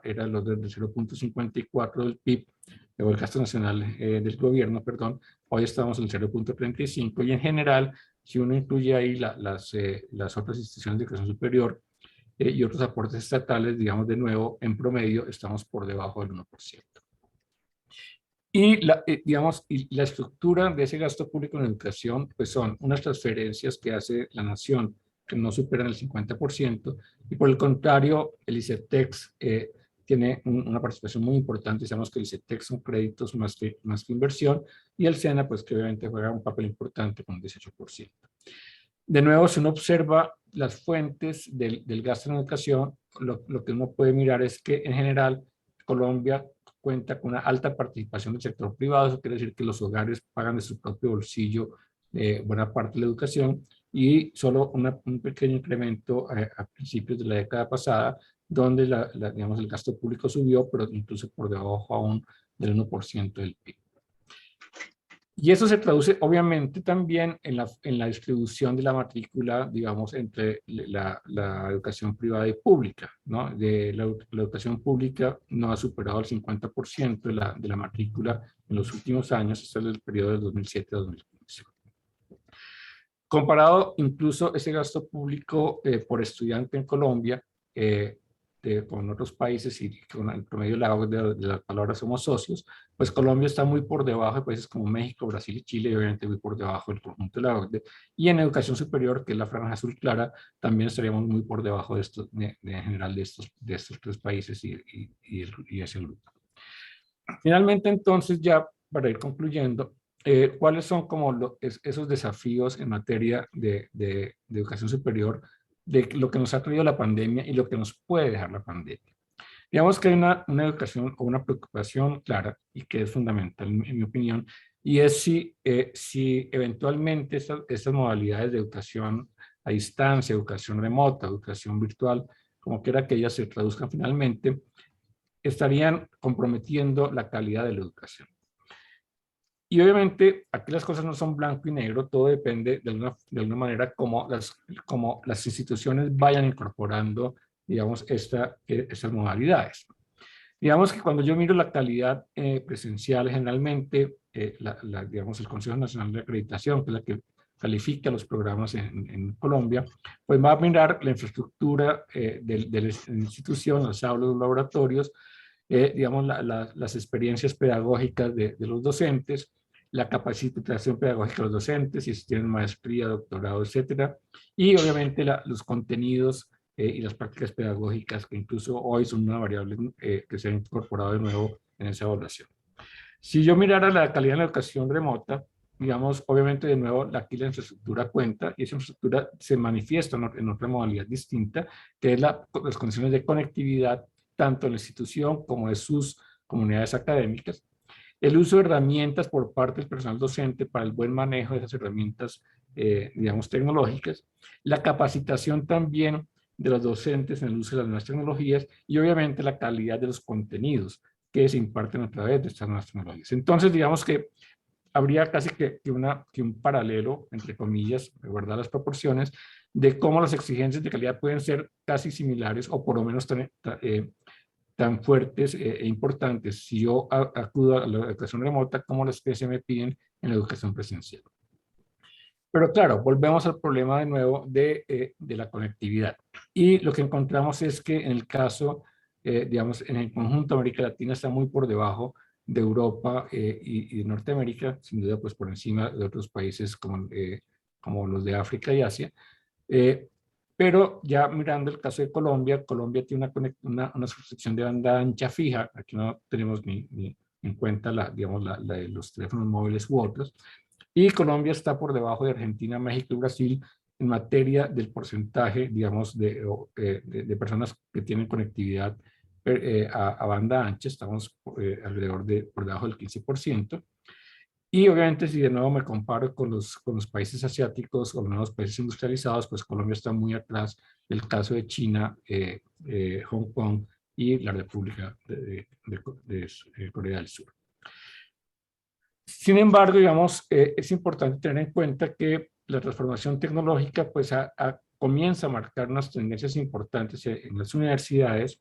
era el orden del 0,54 del PIB, o el gasto nacional del gobierno, perdón. Hoy estamos en el 0,35 y en general, si uno incluye ahí las otras instituciones de educación superior y otros aportes estatales, digamos de nuevo, en promedio estamos por debajo del 1%. Y digamos, y la estructura de ese gasto público en educación, pues son unas transferencias que hace la nación que no superan el 50%, y por el contrario, el ICETEX tiene una participación muy importante. Sabemos que el ICETEX son créditos más que inversión, y el SENA, pues que obviamente juega un papel importante con un 18%. De nuevo, si uno observa las fuentes del gasto en educación, lo que uno puede mirar es que en general Colombia cuenta con una alta participación del sector privado. Eso quiere decir que los hogares pagan de su propio bolsillo buena parte de la educación, y solo un pequeño incremento a principios de la década pasada, donde digamos, el gasto público subió, pero incluso por debajo aún del 1% del PIB. Y eso se traduce obviamente también en la distribución de la matrícula, digamos, entre la educación privada y pública, ¿no? La educación pública no ha superado el 50% de la matrícula en los últimos años, hasta el periodo del 2007 a 2015. Comparado incluso ese gasto público por estudiante en Colombia, con otros países y con el promedio de las palabras somos socios, pues Colombia está muy por debajo de países como México, Brasil y Chile, y obviamente muy por debajo del conjunto de la OCDE. Y en educación superior, que es la franja azul clara, también estaríamos muy por debajo de estos, en general de estos tres países y ese grupo. Finalmente, entonces, ya para ir concluyendo, ¿cuáles son como esos desafíos en materia de educación superior, de lo que nos ha traído la pandemia y lo que nos puede dejar la pandemia? Digamos que hay una educación o una preocupación clara y que es fundamental en mi opinión, y es si eventualmente estas modalidades de educación a distancia, educación remota, educación virtual, como quiera que ellas se traduzcan finalmente, estarían comprometiendo la calidad de la educación. Y obviamente aquí las cosas no son blanco y negro, todo depende de alguna manera como las instituciones vayan incorporando, digamos, estas modalidades. Digamos que cuando yo miro la calidad presencial, generalmente, digamos, el Consejo Nacional de Acreditación, que es la que califica los programas en Colombia, pues va a mirar la infraestructura de la institución, las aulas, los laboratorios, digamos, las experiencias pedagógicas de los docentes, la capacitación pedagógica de los docentes, si tienen maestría, doctorado, etcétera, y obviamente los contenidos y las prácticas pedagógicas, que incluso hoy son una variable que se ha incorporado de nuevo en esa evaluación. Si yo mirara la calidad de la educación remota, digamos, obviamente de nuevo aquí la infraestructura cuenta, y esa infraestructura se manifiesta en otra modalidad distinta, que es las condiciones de conectividad, tanto en la institución como de sus comunidades académicas, el uso de herramientas por parte del personal docente para el buen manejo de esas herramientas, digamos, tecnológicas, la capacitación también de los docentes en el uso de las nuevas tecnologías y obviamente la calidad de los contenidos que se imparten a través de estas nuevas tecnologías. Entonces, digamos que habría casi que un paralelo, entre comillas, guardar las proporciones, de cómo las exigencias de calidad pueden ser casi similares o por lo menos tan fuertes e importantes si yo acudo a la educación remota como las que se me piden en la educación presencial. Pero claro, volvemos al problema de nuevo de la conectividad. Y lo que encontramos es que en el caso, digamos, en el conjunto de América Latina está muy por debajo de Europa y de Norteamérica, sin duda pues por encima de otros países como los de África y Asia. Pero ya mirando el caso de Colombia, Colombia tiene una suscripción de banda ancha fija, aquí no tenemos ni en cuenta digamos, de los teléfonos móviles u otros, y Colombia está por debajo de Argentina, México y Brasil en materia del porcentaje, digamos, de personas que tienen conectividad a banda ancha, estamos alrededor por debajo del 15%. Y obviamente si de nuevo me comparo con los países asiáticos o los países industrializados, pues Colombia está muy atrás del caso de China, Hong Kong y la República de Corea del Sur. Sin embargo, digamos, es importante tener en cuenta que la transformación tecnológica pues comienza a marcar unas tendencias importantes en las universidades.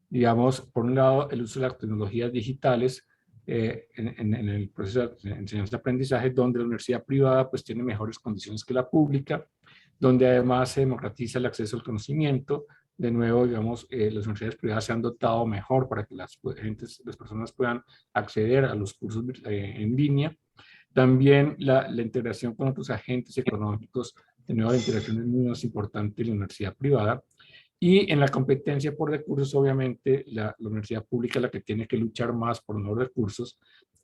Digamos, por un lado, el uso de las tecnologías digitales en el proceso de enseñanza-aprendizaje, donde la universidad privada pues tiene mejores condiciones que la pública, donde además se democratiza el acceso al conocimiento. De nuevo, digamos, las universidades privadas se han dotado mejor para que las personas puedan acceder a los cursos en línea. También la integración con otros agentes económicos, de nuevo la integración es muy más importante en la universidad privada. Y en la competencia por recursos, obviamente, la universidad pública es la que tiene que luchar más por los recursos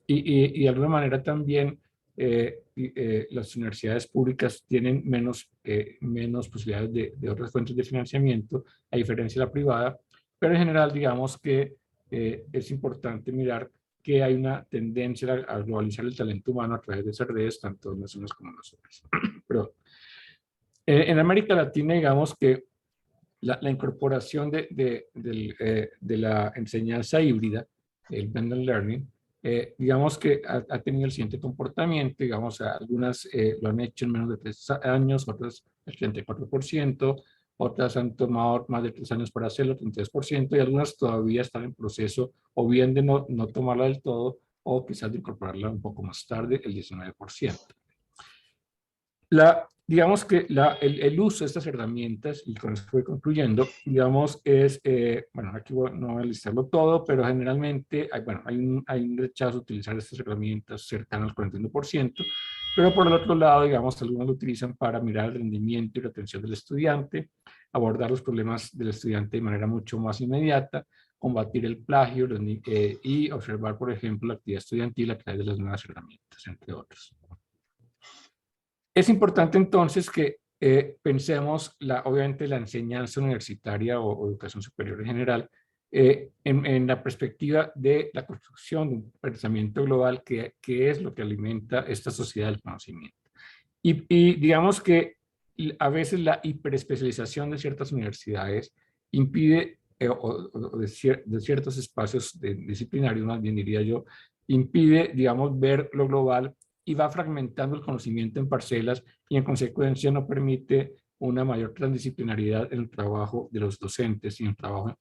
y de alguna manera también las universidades públicas tienen menos posibilidades de otras fuentes de financiamiento, a diferencia de la privada, pero en general digamos que es importante mirar que hay una tendencia a globalizar el talento humano a través de esas redes, tanto en las unas como en las otras. Pero en América Latina digamos que la incorporación de la enseñanza híbrida, el blended learning, digamos que ha tenido el siguiente comportamiento, digamos, algunas lo han hecho en menos de 3 años, otras el 34%, otras han tomado más de 3 años para hacerlo, 33%, y algunas todavía están en proceso o bien de no tomarla del todo o quizás de incorporarla un poco más tarde, el 19%. Digamos que el uso de estas herramientas, y con eso voy concluyendo, digamos, es, bueno, aquí no voy a listarlo todo, pero generalmente hay un rechazo a utilizar estas herramientas cercano al 41%, pero por el otro lado, digamos, algunos lo utilizan para mirar el rendimiento y la atención del estudiante, abordar los problemas del estudiante de manera mucho más inmediata, combatir el plagio y observar, por ejemplo, la actividad estudiantil a través de las nuevas herramientas, entre otros. Es importante entonces que pensemos, obviamente, la enseñanza universitaria o educación superior en general en la perspectiva de la construcción de un pensamiento global que es lo que alimenta esta sociedad del conocimiento. Y digamos que a veces la hiperespecialización de ciertas universidades impide, de ciertos espacios disciplinarios, más bien diría yo, impide, digamos, ver lo global y va fragmentando el conocimiento en parcelas y en consecuencia no permite una mayor transdisciplinaridad en el trabajo de los docentes y en el trabajo,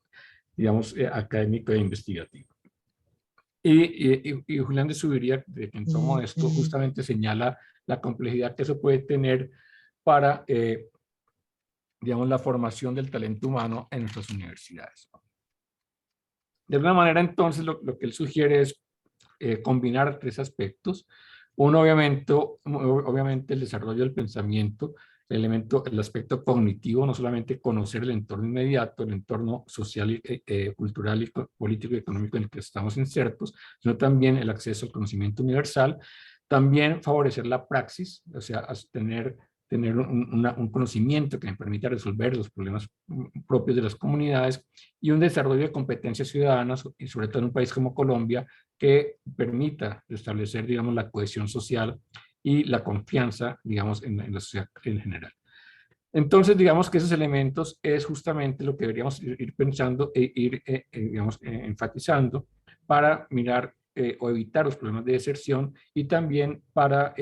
digamos, académico e investigativo. Y Julián de Zuviría, de quien tomo esto, justamente señala la complejidad que eso puede tener para, digamos, la formación del talento humano en nuestras universidades. De alguna manera, entonces, lo que él sugiere es combinar tres aspectos. Uno, obviamente, el desarrollo del pensamiento, el aspecto cognitivo, no solamente conocer el entorno inmediato, el entorno social, cultural, político y económico en el que estamos insertos, sino también el acceso al conocimiento universal. También favorecer la praxis, o sea, tener un conocimiento que me permita resolver los problemas propios de las comunidades y un desarrollo de competencias ciudadanas, y sobre todo en un país como Colombia, que permita establecer, digamos, la cohesión social y la confianza, digamos, en la sociedad en general. Entonces, digamos que esos elementos es justamente lo que deberíamos ir pensando e ir, digamos, enfatizando para mirar o evitar los problemas de deserción y también para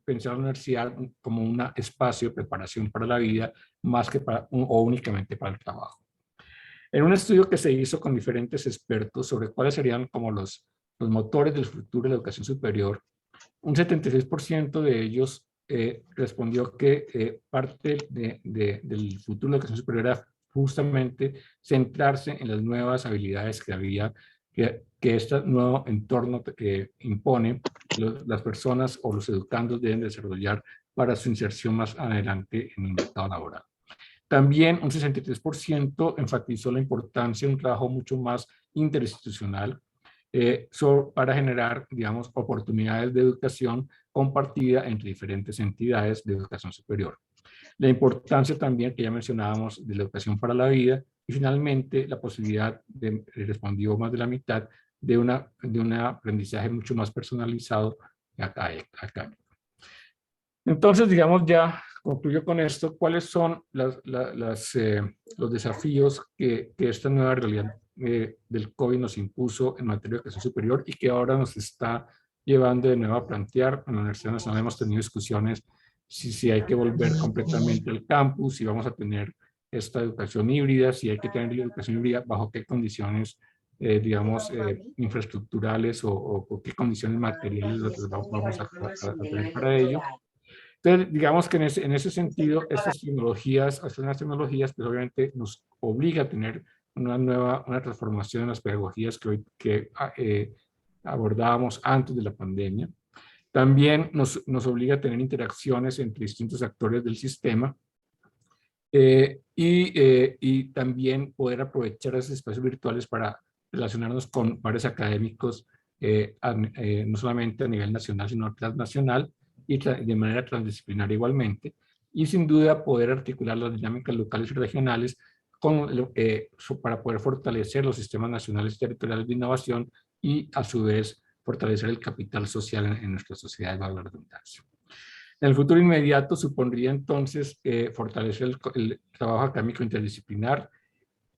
pensar la universidad como un espacio de preparación para la vida más que o únicamente para el trabajo. En un estudio que se hizo con diferentes expertos sobre cuáles serían como los motores del futuro de la educación superior, un 76% de ellos respondió que parte del futuro de la educación superior era justamente centrarse en las nuevas habilidades que había, que este nuevo entorno impone, las personas o los educandos deben desarrollar para su inserción más adelante en el mercado laboral. También un 63% enfatizó la importancia de un trabajo mucho más interinstitucional para generar, digamos, oportunidades de educación compartida entre diferentes entidades de educación superior. La importancia también que ya mencionábamos de la educación para la vida y finalmente la posibilidad, respondió más de la mitad, de un aprendizaje mucho más personalizado académico. Entonces, digamos, ya concluyo con esto, ¿cuáles son los desafíos que esta nueva realidad del COVID nos impuso en materia de educación superior y que ahora nos está llevando de nuevo a plantear? En la Universidad Nacional hemos tenido discusiones si hay que volver completamente al campus, si vamos a tener esta educación híbrida, si hay que tener la educación híbrida, bajo qué condiciones, digamos, infraestructurales o qué condiciones materiales vamos a tener para ello. Entonces, digamos que en ese sentido, estas nuevas tecnologías, pues obviamente nos obliga a tener una transformación en las pedagogías que abordábamos antes de la pandemia. También nos obliga a tener interacciones entre distintos actores del sistema y también poder aprovechar esos espacios virtuales para relacionarnos con pares académicos, no solamente a nivel nacional, sino transnacional, y de manera transdisciplinaria igualmente, y sin duda poder articular las dinámicas locales y regionales para poder fortalecer los sistemas nacionales y territoriales de innovación y a su vez fortalecer el capital social en nuestra sociedad, valga la redundancia. En el futuro inmediato supondría entonces fortalecer el trabajo académico interdisciplinar,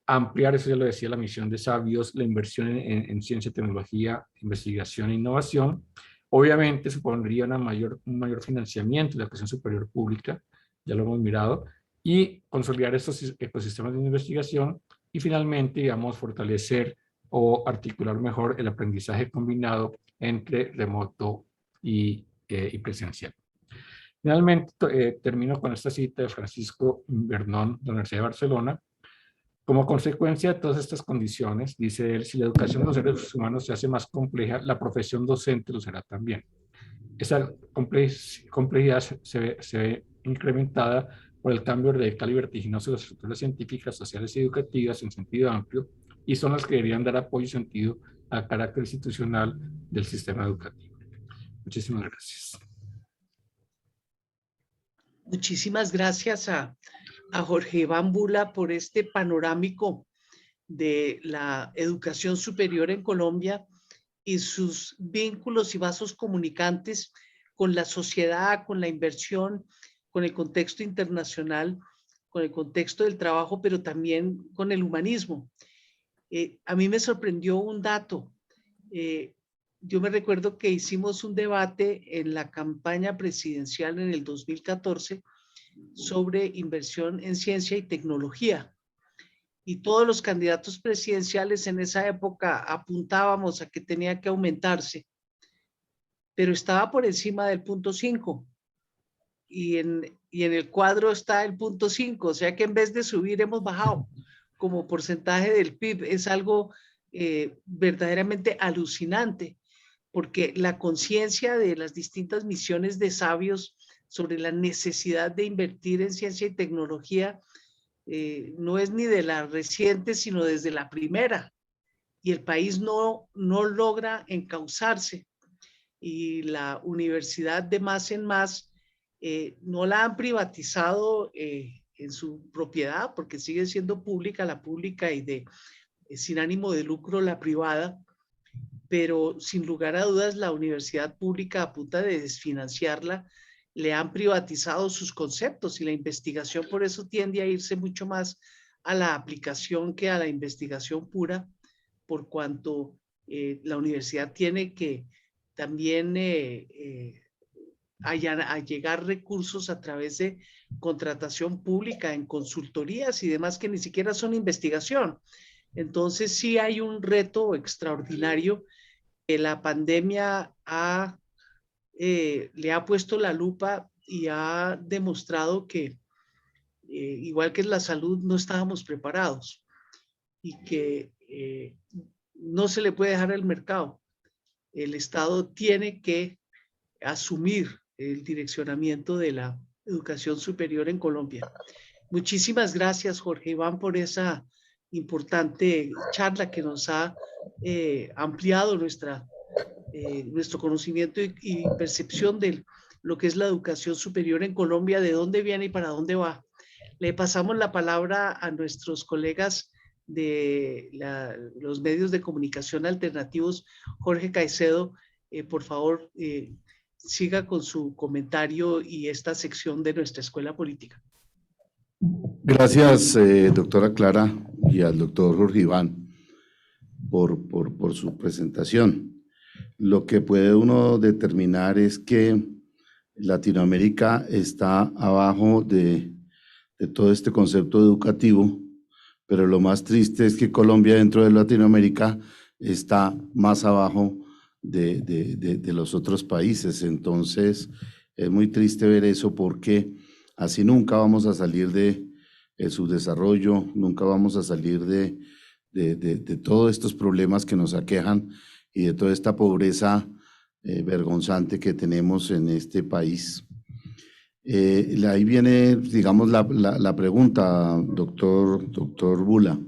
ampliar, eso ya lo decía, la misión de Sabios, la inversión en ciencia, tecnología, investigación e innovación. Obviamente supondría un mayor financiamiento de la educación superior pública, ya lo hemos mirado, y consolidar estos ecosistemas de investigación y finalmente, digamos, fortalecer o articular mejor el aprendizaje combinado entre remoto y presencial. Finalmente, termino con esta cita de Francisco Invernón, de la Universidad de Barcelona. Como consecuencia de todas estas condiciones, dice él, si la educación de los seres humanos se hace más compleja, la profesión docente lo será también. Esa complejidad se ve incrementada por el cambio radical y vertiginoso de las estructuras científicas, sociales y educativas en sentido amplio, y son las que deberían dar apoyo y sentido al carácter institucional del sistema educativo. Muchísimas gracias. Muchísimas gracias a Jorge Iván Bula por este panorámico de la educación superior en Colombia y sus vínculos y vasos comunicantes con la sociedad, con la inversión, con el contexto internacional, con el contexto del trabajo, pero también con el humanismo. A mí me sorprendió un dato. Yo me recuerdo que hicimos un debate en la campaña presidencial en el 2014 sobre inversión en ciencia y tecnología. Y todos los candidatos presidenciales en esa época apuntábamos a que tenía que aumentarse, pero estaba por encima del 0.5. Y en el cuadro está el 0.5, o sea que en vez de subir hemos bajado como porcentaje del PIB. Es algo verdaderamente alucinante, porque la conciencia de las distintas misiones de sabios sobre la necesidad de invertir en ciencia y tecnología no es ni de la reciente, sino desde la primera, y el país no logra encauzarse, y la universidad de más en más no la han privatizado en su propiedad, porque sigue siendo pública la pública y sin ánimo de lucro la privada, pero sin lugar a dudas la universidad pública, a punta de desfinanciarla, le han privatizado sus conceptos, y la investigación por eso tiende a irse mucho más a la aplicación que a la investigación pura, por cuanto la universidad tiene que también allegar recursos a través de contratación pública en consultorías y demás que ni siquiera son investigación. Entonces sí hay un reto extraordinario que la pandemia le ha puesto la lupa y ha demostrado que, igual que en la salud, no estábamos preparados, y que no se le puede dejar al mercado. El Estado tiene que asumir el direccionamiento de la educación superior en Colombia. Muchísimas gracias, Jorge Iván, por esa importante charla que nos ha ampliado nuestro conocimiento y percepción de lo que es la educación superior en Colombia, de dónde viene y para dónde va. Le pasamos la palabra a nuestros colegas de los medios de comunicación alternativos. Jorge Caicedo, por favor, siga con su comentario y esta sección de nuestra escuela política. Gracias, doctora Clara, y al doctor Jorge Iván por su presentación. Lo que puede uno determinar es que Latinoamérica está abajo de todo este concepto educativo, pero lo más triste es que Colombia, dentro de Latinoamérica, está más abajo de los otros países. Entonces es muy triste ver eso, porque así nunca vamos a salir de subdesarrollo, nunca vamos a salir de todos estos problemas que nos aquejan y de toda esta pobreza vergonzante que tenemos en este país. Ahí viene, digamos, la pregunta, doctor Bula.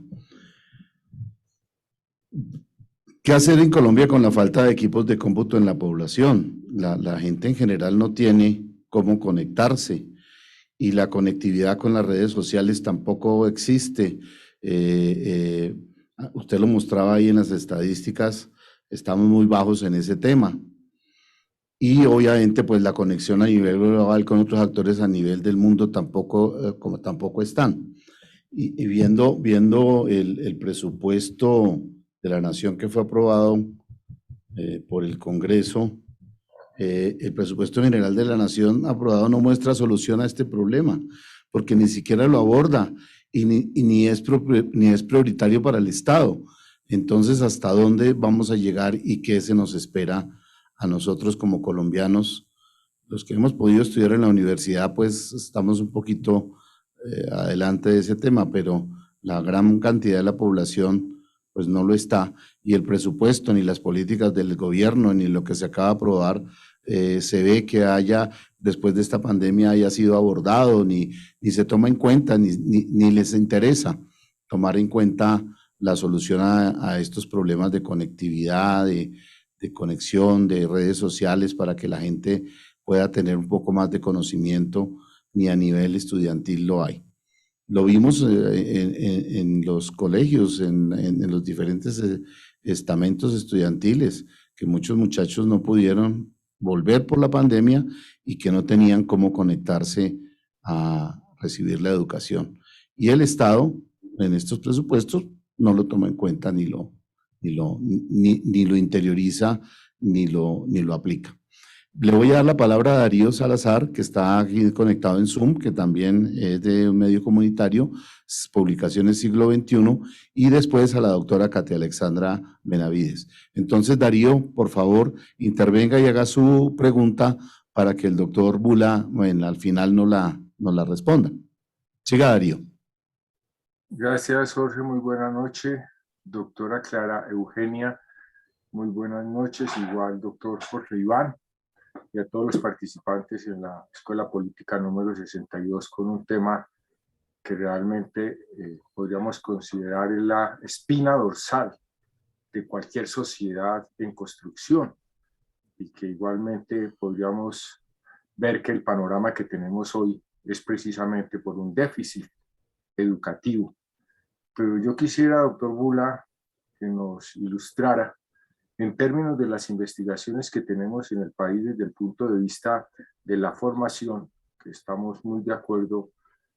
¿Qué hacer en Colombia con la falta de equipos de cómputo en la población? La gente en general no tiene cómo conectarse, y la conectividad con las redes sociales tampoco existe. Usted lo mostraba ahí en las estadísticas, estamos muy bajos en ese tema. Y obviamente pues la conexión a nivel global con otros actores a nivel del mundo tampoco están. Y viendo el presupuesto de la Nación que fue aprobado por el Congreso, el presupuesto general de la Nación aprobado no muestra solución a este problema, porque ni siquiera lo aborda y ni es prioritario para el Estado. Entonces, ¿hasta dónde vamos a llegar y qué se nos espera a nosotros como colombianos Los que hemos podido estudiar en la universidad, pues estamos un poquito adelante de ese tema, pero la gran cantidad de la población, pues no lo está. Y el presupuesto, ni las políticas del gobierno, ni lo que se acaba de aprobar, se ve que después de esta pandemia, haya sido abordado, ni se toma en cuenta, ni les interesa tomar en cuenta la solución a estos problemas de conectividad, de conexión, de redes sociales, para que la gente pueda tener un poco más de conocimiento, ni a nivel estudiantil lo hay. Lo vimos en los colegios, en los diferentes estamentos estudiantiles, que muchos muchachos no pudieron volver por la pandemia y que no tenían cómo conectarse a recibir la educación. Y el Estado, en estos presupuestos, no lo toma en cuenta, ni lo interioriza, ni lo aplica. Le voy a dar la palabra a Darío Salazar, que está aquí conectado en Zoom, que también es de un medio comunitario, Publicaciones Siglo XXI, y después a la doctora Katia Alexandra Benavides. Entonces, Darío, por favor, intervenga y haga su pregunta para que el doctor Bula, bueno, al final nos la responda. Siga, Darío. Gracias, Jorge. Muy buena noche. Doctora Clara Eugenia, muy buenas noches. Igual, doctor Jorge Iván, y a todos los participantes en la Escuela Política número 62, con un tema que realmente podríamos considerar la espina dorsal de cualquier sociedad en construcción, y que igualmente podríamos ver que el panorama que tenemos hoy es precisamente por un déficit educativo. Pero yo quisiera, doctor Bula, que nos ilustrara en términos de las investigaciones que tenemos en el país desde el punto de vista de la formación, que estamos muy de acuerdo,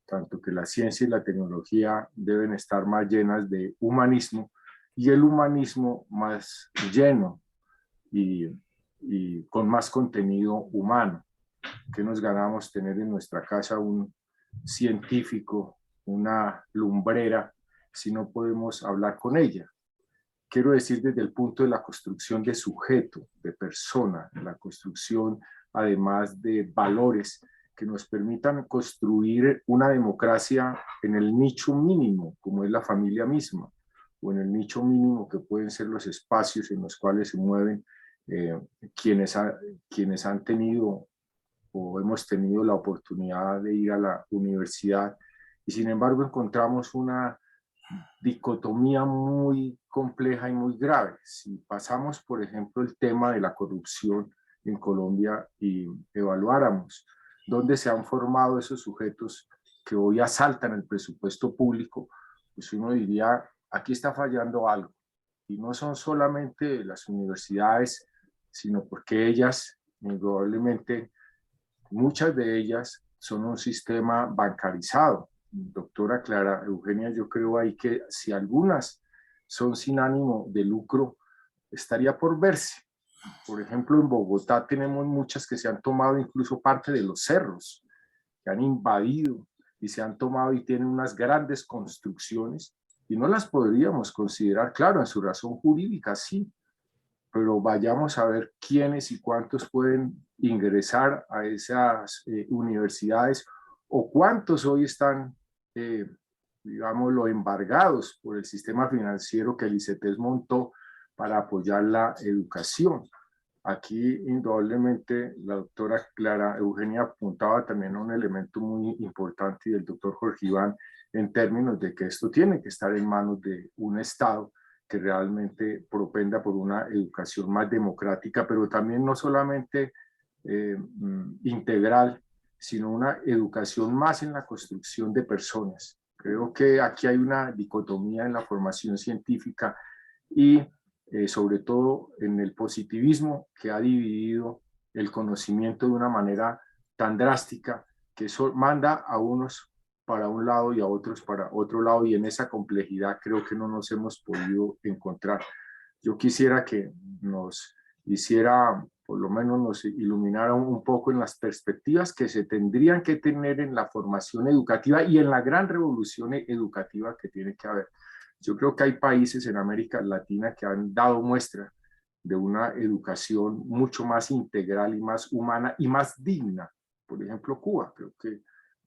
tanto que la ciencia y la tecnología deben estar más llenas de humanismo, y el humanismo más lleno y con más contenido humano. ¿Qué nos ganamos tener en nuestra casa un científico, una lumbrera, si no podemos hablar con ella? Quiero decir, desde el punto de la construcción de sujeto, de persona, la construcción además de valores que nos permitan construir una democracia en el nicho mínimo, como es la familia misma, o en el nicho mínimo que pueden ser los espacios en los cuales se mueven quienes han tenido o hemos tenido la oportunidad de ir a la universidad, y sin embargo encontramos una dicotomía muy compleja y muy grave. Si pasamos, por ejemplo, el tema de la corrupción en Colombia y evaluáramos dónde se han formado esos sujetos que hoy asaltan el presupuesto público, pues uno diría, aquí está fallando algo. Y no son solamente las universidades, sino porque ellas, indudablemente, muchas de ellas son un sistema bancarizado. Doctora Clara Eugenia, yo creo ahí que si algunas son sin ánimo de lucro, estaría por verse. Por ejemplo, en Bogotá tenemos muchas que se han tomado incluso parte de los cerros, que han invadido y se han tomado y tienen unas grandes construcciones, y no las podríamos considerar, claro, en su razón jurídica, sí, pero vayamos a ver quiénes y cuántos pueden ingresar a esas universidades, o cuántos hoy están, digámoslo, embargados por el sistema financiero que el ICETEX montó para apoyar la educación. Aquí, indudablemente, la doctora Clara Eugenia apuntaba también a un elemento muy importante, y el doctor Jorge Iván, en términos de que esto tiene que estar en manos de un Estado que realmente propenda por una educación más democrática, pero también no solamente integral, sino una educación más en la construcción de personas. Creo que aquí hay una dicotomía en la formación científica y sobre todo en el positivismo, que ha dividido el conocimiento de una manera tan drástica que eso manda a unos para un lado y a otros para otro lado, y en esa complejidad creo que no nos hemos podido encontrar. Yo quisiera que nos hiciera, por lo menos nos iluminara un poco en las perspectivas que se tendrían que tener en la formación educativa y en la gran revolución educativa que tiene que haber. Yo creo que hay países en América Latina que han dado muestra de una educación mucho más integral y más humana y más digna. Por ejemplo, Cuba, creo que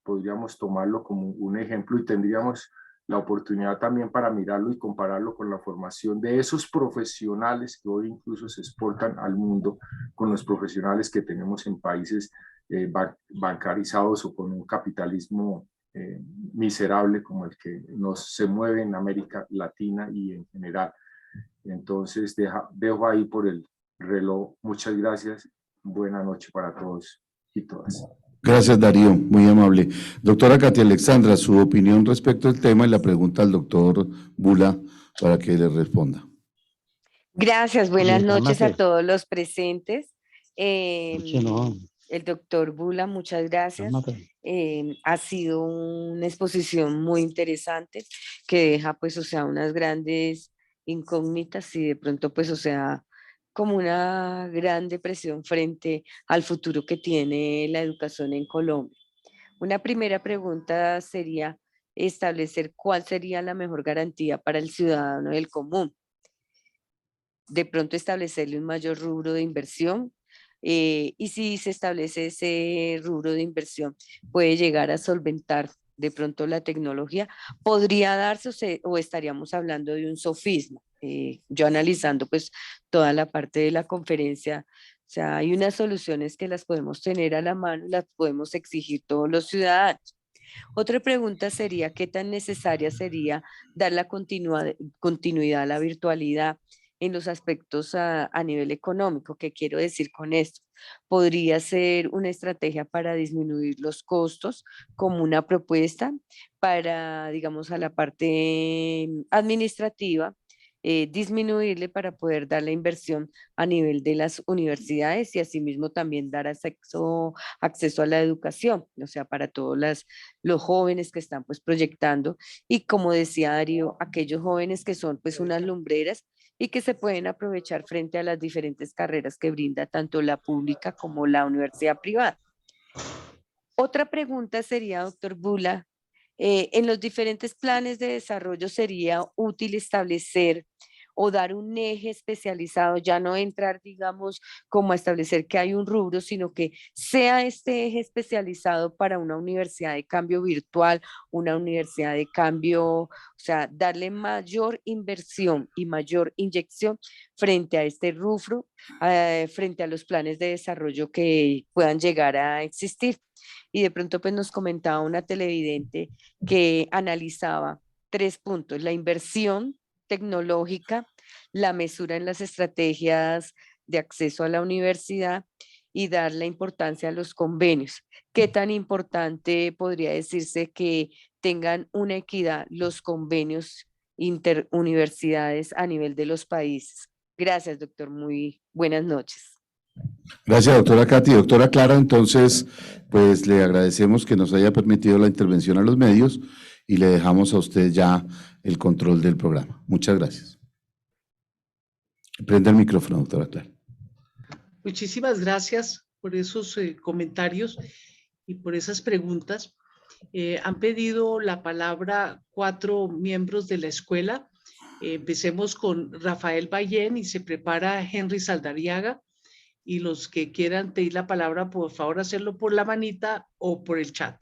podríamos tomarlo como un ejemplo y tendríamos la oportunidad también para mirarlo y compararlo con la formación de esos profesionales que hoy incluso se exportan al mundo, con los profesionales que tenemos en países bancarizados o con un capitalismo miserable como el que se mueve en América Latina y en general. Entonces dejo ahí por el reloj. Muchas gracias. Buena noche para todos y todas. Gracias, Darío, muy amable. Doctora Katia Alexandra, su opinión respecto al tema y la pregunta al doctor Bula para que le responda. Gracias, buenas noches a todos los presentes. El doctor Bula, muchas gracias. Ha sido una exposición muy interesante que deja, pues, o sea, unas grandes incógnitas y de pronto, pues, o sea, como una gran depresión frente al futuro que tiene la educación en Colombia. Una primera pregunta sería establecer cuál sería la mejor garantía para el ciudadano del común. De pronto establecerle un mayor rubro de inversión, y si se establece ese rubro de inversión, puede llegar a solventar de pronto la tecnología, podría darse o estaríamos hablando de un sofisma. Yo analizando pues toda la parte de la conferencia, o sea, hay unas soluciones que las podemos tener a la mano, las podemos exigir todos los ciudadanos. Otra pregunta sería, ¿qué tan necesaria sería dar la continuidad a la virtualidad en los aspectos a nivel económico? ¿Qué quiero decir con esto? Podría ser una estrategia para disminuir los costos como una propuesta para, digamos, a la parte administrativa, disminuirle para poder dar la inversión a nivel de las universidades y asimismo también dar acceso a la educación, o sea, para todos los jóvenes que están pues proyectando y como decía Darío, aquellos jóvenes que son pues unas lumbreras y que se pueden aprovechar frente a las diferentes carreras que brinda tanto la pública como la universidad privada. Otra pregunta sería, doctor Bula, en los diferentes planes de desarrollo sería útil establecer o dar un eje especializado, ya no entrar, digamos, como a establecer que hay un rubro, sino que sea este eje especializado para una universidad de cambio virtual, una universidad de cambio, o sea, darle mayor inversión y mayor inyección frente a este rubro, frente a los planes de desarrollo que puedan llegar a existir. Y de pronto pues nos comentaba una televidente que analizaba 3 puntos: la inversión tecnológica, la mesura en las estrategias de acceso a la universidad y dar la importancia a los convenios. ¿Qué tan importante podría decirse que tengan una equidad los convenios interuniversidades a nivel de los países? Gracias, doctor. Muy buenas noches. Gracias, doctora Katy. Doctora Clara, entonces, pues le agradecemos que nos haya permitido la intervención a los medios y le dejamos a usted ya el control del programa. Muchas gracias. Prende el micrófono, doctora Clara. Muchísimas gracias por esos comentarios y por esas preguntas. Han pedido la palabra 4 miembros de la escuela. Empecemos con Rafael Ballén y se prepara Henry Saldariaga. Y los que quieran pedir la palabra, por favor, hacerlo por la manita o por el chat.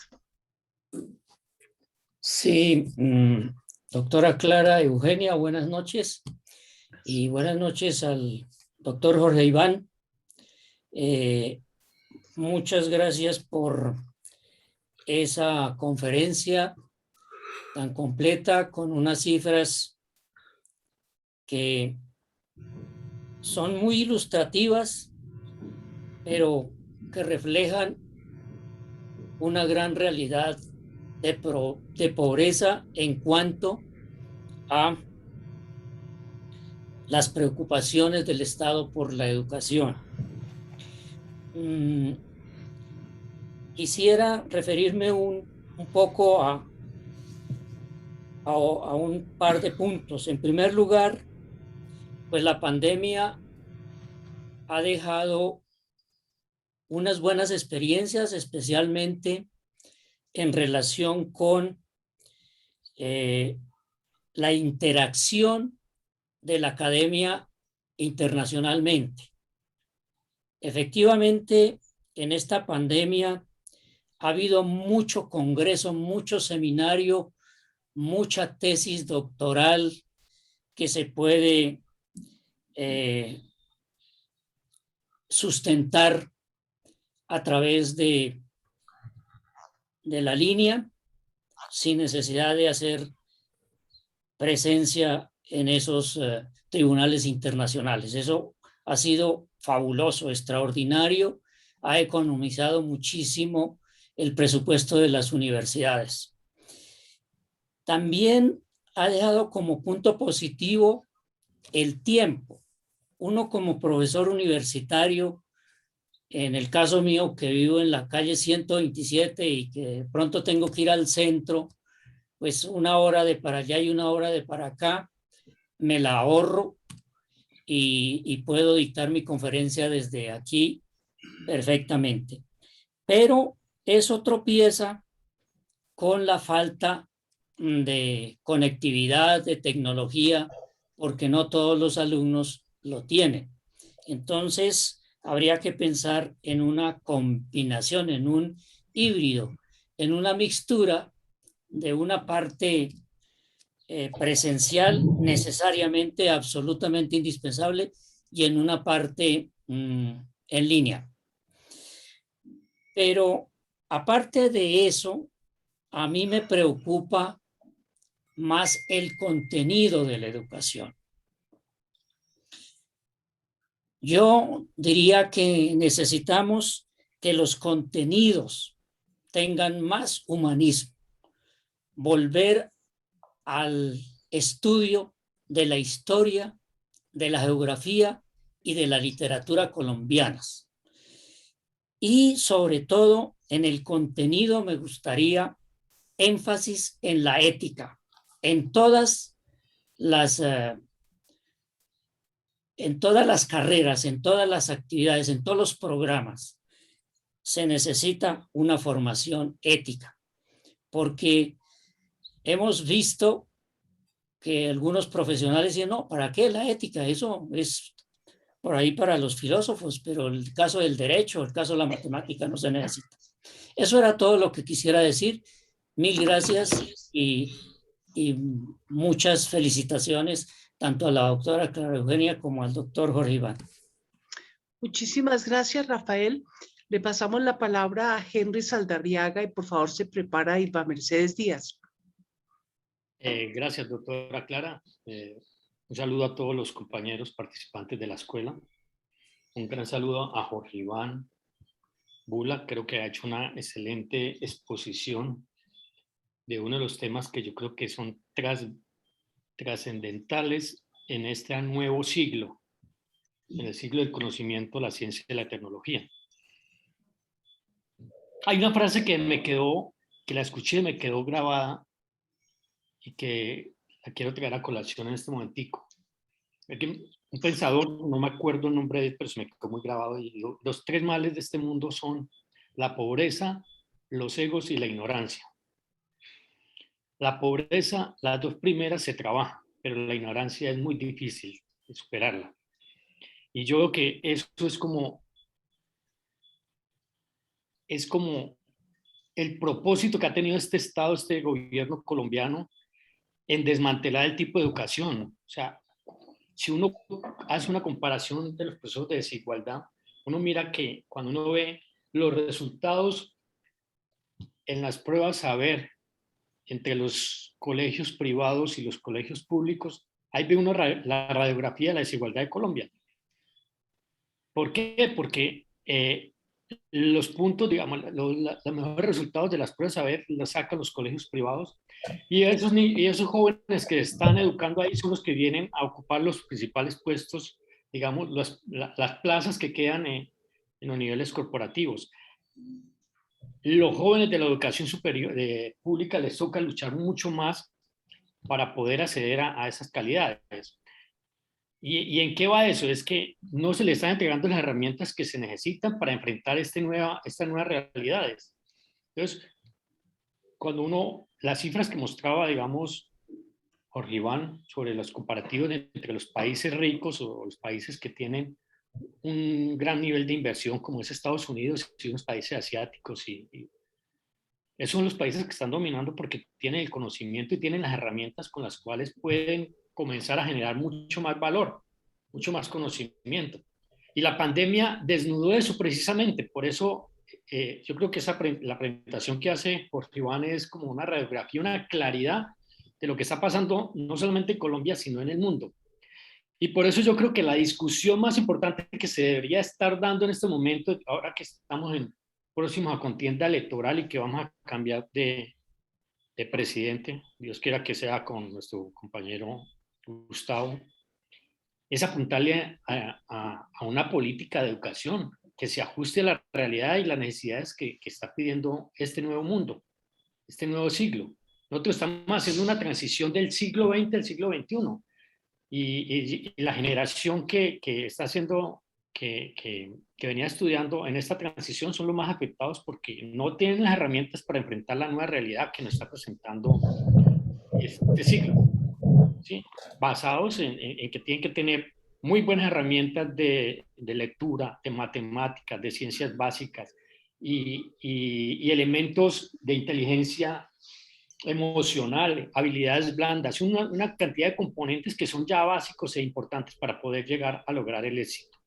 Sí, doctora Clara Eugenia, buenas noches. Y buenas noches al doctor Jorge Iván. Muchas gracias por esa conferencia tan completa con unas cifras que son muy ilustrativas, pero que reflejan una gran realidad de pobreza en cuanto a las preocupaciones del Estado por la educación. Quisiera referirme un poco a un par de puntos. En primer lugar, pues la pandemia ha dejado unas buenas experiencias, especialmente en relación con la interacción de la academia internacionalmente. Efectivamente, en esta pandemia ha habido mucho congreso, mucho seminario, mucha tesis doctoral que se puede sustentar a través de la línea, sin necesidad de hacer presencia en esos tribunales internacionales. Eso ha sido fabuloso, extraordinario, ha economizado muchísimo el presupuesto de las universidades. También ha dejado como punto positivo el tiempo. Uno como profesor universitario, en el caso mío que vivo en la calle 127 y que de pronto tengo que ir al centro, pues 1 hora de para allá y 1 hora de para acá, me la ahorro y puedo dictar mi conferencia desde aquí perfectamente. Pero eso tropieza con la falta de conectividad, de tecnología, porque no todos los alumnos lo tienen. Entonces, habría que pensar en una combinación, en un híbrido, en una mixtura de una parte presencial necesariamente, absolutamente indispensable, y en una parte en línea. Pero aparte de eso, a mí me preocupa más el contenido de la educación. Yo diría que necesitamos que los contenidos tengan más humanismo, volver al estudio de la historia, de la geografía y de la literatura colombianas. Y sobre todo en el contenido me gustaría énfasis en la ética, en todas las carreras, en todas las actividades, en todos los programas. Se necesita una formación ética, porque hemos visto que algunos profesionales dicen, no, ¿para qué la ética? Eso es por ahí para los filósofos, pero el caso del derecho, el caso de la matemática no se necesita. Eso era todo lo que quisiera decir. Mil gracias y muchas felicitaciones tanto a la doctora Clara Eugenia como al doctor Jorge Iván. Muchísimas gracias, Rafael. Le pasamos la palabra a Henry Saldarriaga y por favor se prepara Irma Mercedes Díaz. Gracias, doctora Clara. Un saludo a todos los compañeros participantes de la escuela. Un gran saludo a Jorge Iván Bula. Creo que ha hecho una excelente exposición de uno de los temas que yo creo que son trascendentales en este nuevo siglo, en el siglo del conocimiento, la ciencia y la tecnología. Hay una frase que la escuché, me quedó grabada y que la quiero traer a colación en este momentico. Un pensador, no me acuerdo el nombre de él, pero se me quedó muy grabado, y dijo, los 3 males de este mundo son la pobreza, los egos y la ignorancia. La pobreza, las 2 primeras se trabajan, pero la ignorancia es muy difícil de superarla. Y yo creo que eso es como el propósito que ha tenido este Estado, este gobierno colombiano, en desmantelar el tipo de educación. O sea, si uno hace una comparación de los procesos de desigualdad, uno mira que cuando uno ve los resultados en las pruebas saber entre los colegios privados y los colegios públicos, ahí ve uno la radiografía de la desigualdad de Colombia. ¿Por qué? Porque los puntos, digamos, los mejores resultados de las pruebas saber los sacan los colegios privados, y esos jóvenes que están educando ahí son los que vienen a ocupar los principales puestos, digamos, las plazas que quedan en los niveles corporativos. Los jóvenes de la educación superior pública les toca luchar mucho más para poder acceder a esas calidades. ¿Y en qué va eso? Es que no se le están entregando las herramientas que se necesitan para enfrentar estas nuevas realidades. Entonces, cuando las cifras que mostraba, digamos, Jorge Iván, sobre los comparativos entre los países ricos o los países que tienen un gran nivel de inversión como es Estados Unidos y unos países asiáticos y esos son los países que están dominando porque tienen el conocimiento y tienen las herramientas con las cuales pueden comenzar a generar mucho más valor, mucho más conocimiento. Y la pandemia desnudó eso precisamente, por eso yo creo que la presentación que hace Jorge Iván es como una radiografía, una claridad de lo que está pasando no solamente en Colombia, sino en el mundo. Y por eso yo creo que la discusión más importante que se debería estar dando en este momento, ahora que estamos próximos a contienda electoral y que vamos a cambiar de presidente, Dios quiera que sea con nuestro compañero Gustavo, es apuntarle a una política de educación que se ajuste a la realidad y las necesidades que está pidiendo este nuevo mundo, este nuevo siglo. Nosotros estamos haciendo una transición del siglo XX al siglo XXI y la generación que está haciendo, que venía estudiando en esta transición son los más afectados porque no tienen las herramientas para enfrentar la nueva realidad que nos está presentando este siglo, ¿sí? Basados en que tienen que tener muy buenas herramientas de lectura, de matemáticas, de ciencias básicas y elementos de inteligencia emocional, habilidades blandas, una cantidad de componentes que son ya básicos e importantes para poder llegar a lograr el éxito.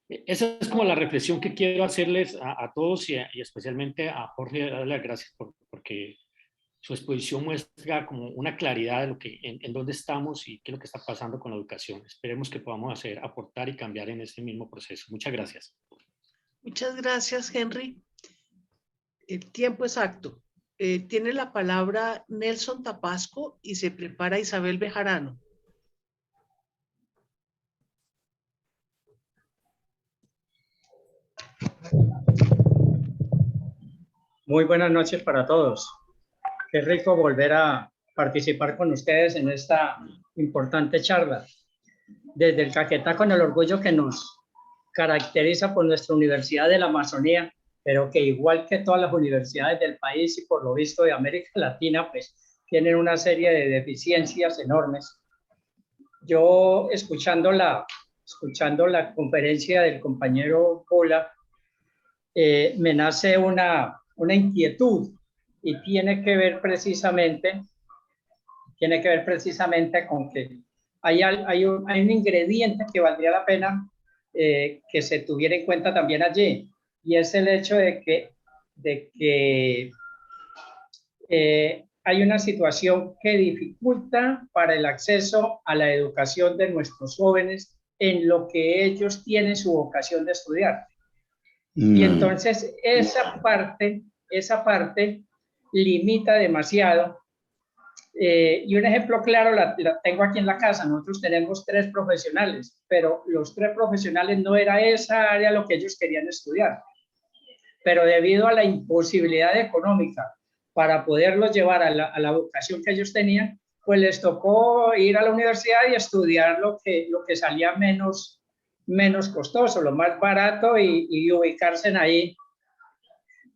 Esa es como la reflexión que quiero hacerles a todos y especialmente a Jorge, darle las gracias porque su exposición muestra como una claridad de lo que, en dónde estamos y qué es lo que está pasando con la educación. Esperemos que podamos aportar y cambiar en este mismo proceso. Muchas gracias. Muchas gracias, Henry. El tiempo exacto. Tiene la palabra Nelson Tapasco y se prepara Isabel Bejarano. Muy buenas noches para todos. Qué rico volver a participar con ustedes en esta importante charla. Desde el Caquetá, con el orgullo que nos caracteriza por nuestra Universidad de la Amazonía, pero que igual que todas las universidades del país y por lo visto de América Latina, pues tienen una serie de deficiencias enormes. Yo escuchando la conferencia del compañero Pola, me nace una inquietud y tiene que ver precisamente con que hay un ingrediente que valdría la pena que se tuviera en cuenta también allí, y es el hecho de que hay una situación que dificulta para el acceso a la educación de nuestros jóvenes en lo que ellos tienen su vocación de estudiar. Y entonces esa parte limita demasiado. Y un ejemplo claro la tengo aquí en la casa. Nosotros tenemos 3 profesionales, pero los 3 profesionales no era esa área lo que ellos querían estudiar. Pero debido a la imposibilidad económica para poderlos llevar a la vocación que ellos tenían, pues les tocó ir a la universidad y estudiar lo que salía menos costoso, lo más barato y ubicarse en ahí.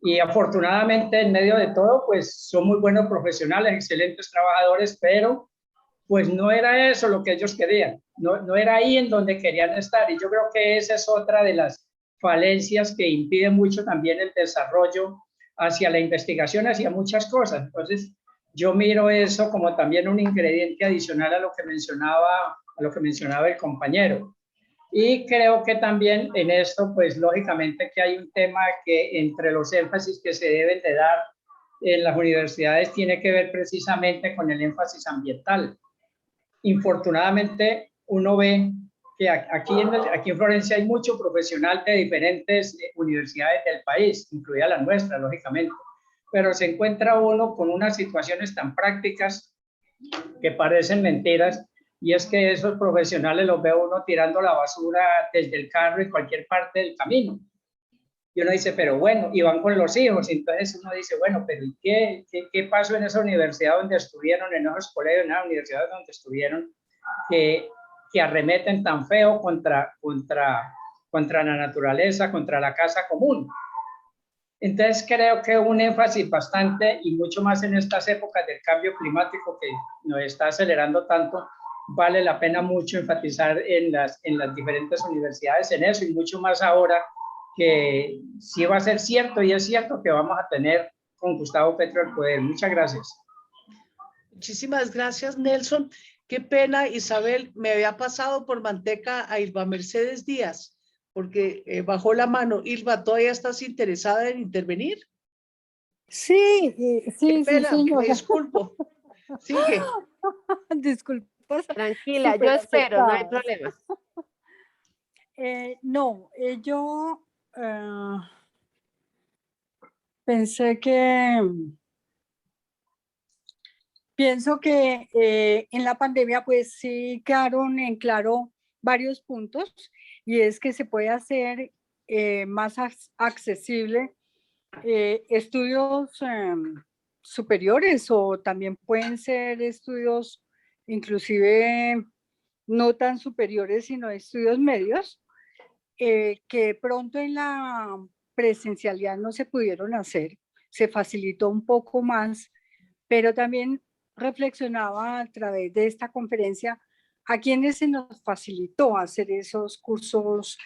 Y afortunadamente en medio de todo, pues son muy buenos profesionales, excelentes trabajadores, pero pues no era eso lo que ellos querían, no era ahí en donde querían estar. Y yo creo que esa es otra de las falencias que impiden mucho también el desarrollo hacia la investigación, hacia muchas cosas. Entonces yo miro eso como también un ingrediente adicional a lo que mencionaba el compañero. Y creo que también en esto, pues lógicamente que hay un tema que entre los énfasis que se deben de dar en las universidades tiene que ver precisamente con el énfasis ambiental. Infortunadamente, uno ve que aquí en Florencia hay mucho profesional de diferentes universidades del país, incluida la nuestra, lógicamente, pero se encuentra uno con unas situaciones tan prácticas que parecen mentiras. Y es que esos profesionales los ve uno tirando la basura desde el carro en cualquier parte del camino. Y uno dice, pero bueno, y van con los hijos. Entonces uno dice, bueno, pero ¿y qué pasó en esa universidad donde estuvieron, en esos colegios, en la universidad donde estuvieron, que arremeten tan feo contra la naturaleza, contra la casa común? Entonces creo que un énfasis bastante y mucho más en estas épocas del cambio climático que nos está acelerando tanto, vale la pena mucho enfatizar en las diferentes universidades en eso, y mucho más ahora que sí va a ser cierto, y es cierto que vamos a tener con Gustavo Petro el poder. Muchas gracias. Muchísimas gracias, Nelson. Qué pena, Isabel, me había pasado por manteca a Ilva Mercedes Díaz, porque bajó la mano. Ilva, ¿todavía estás interesada en intervenir? Sí, sí, Qué pena, sí, me señora. disculpo. Sigue. Disculpas. Tranquila, yo súper espero, no hay aceptadas. problema. No, yo pensé que, pienso que en la pandemia pues sí quedaron en claro varios puntos, y es que se puede hacer más accesible estudios superiores, o también pueden ser estudios inclusive no tan superiores, sino estudios medios, que pronto en la presencialidad no se pudieron hacer. Se facilitó un poco más, pero también reflexionaba a través de esta conferencia a quienes se nos facilitó hacer esos cursos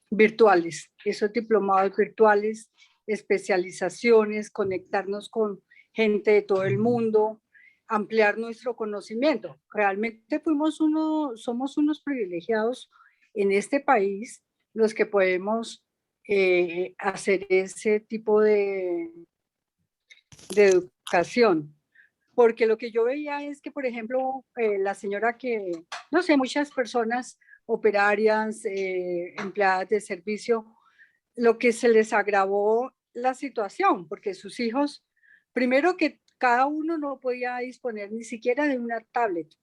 virtuales, esos diplomados virtuales, especializaciones, conectarnos con gente de todo el mundo, ampliar nuestro conocimiento. Realmente somos unos privilegiados en este país los que podemos hacer ese tipo de educación. Porque lo que yo veía es que, por ejemplo, la señora que, no sé, muchas personas operarias, empleadas de servicio, lo que se les agravó la situación, porque sus hijos, primero que cada uno no podía disponer ni siquiera de una tablet.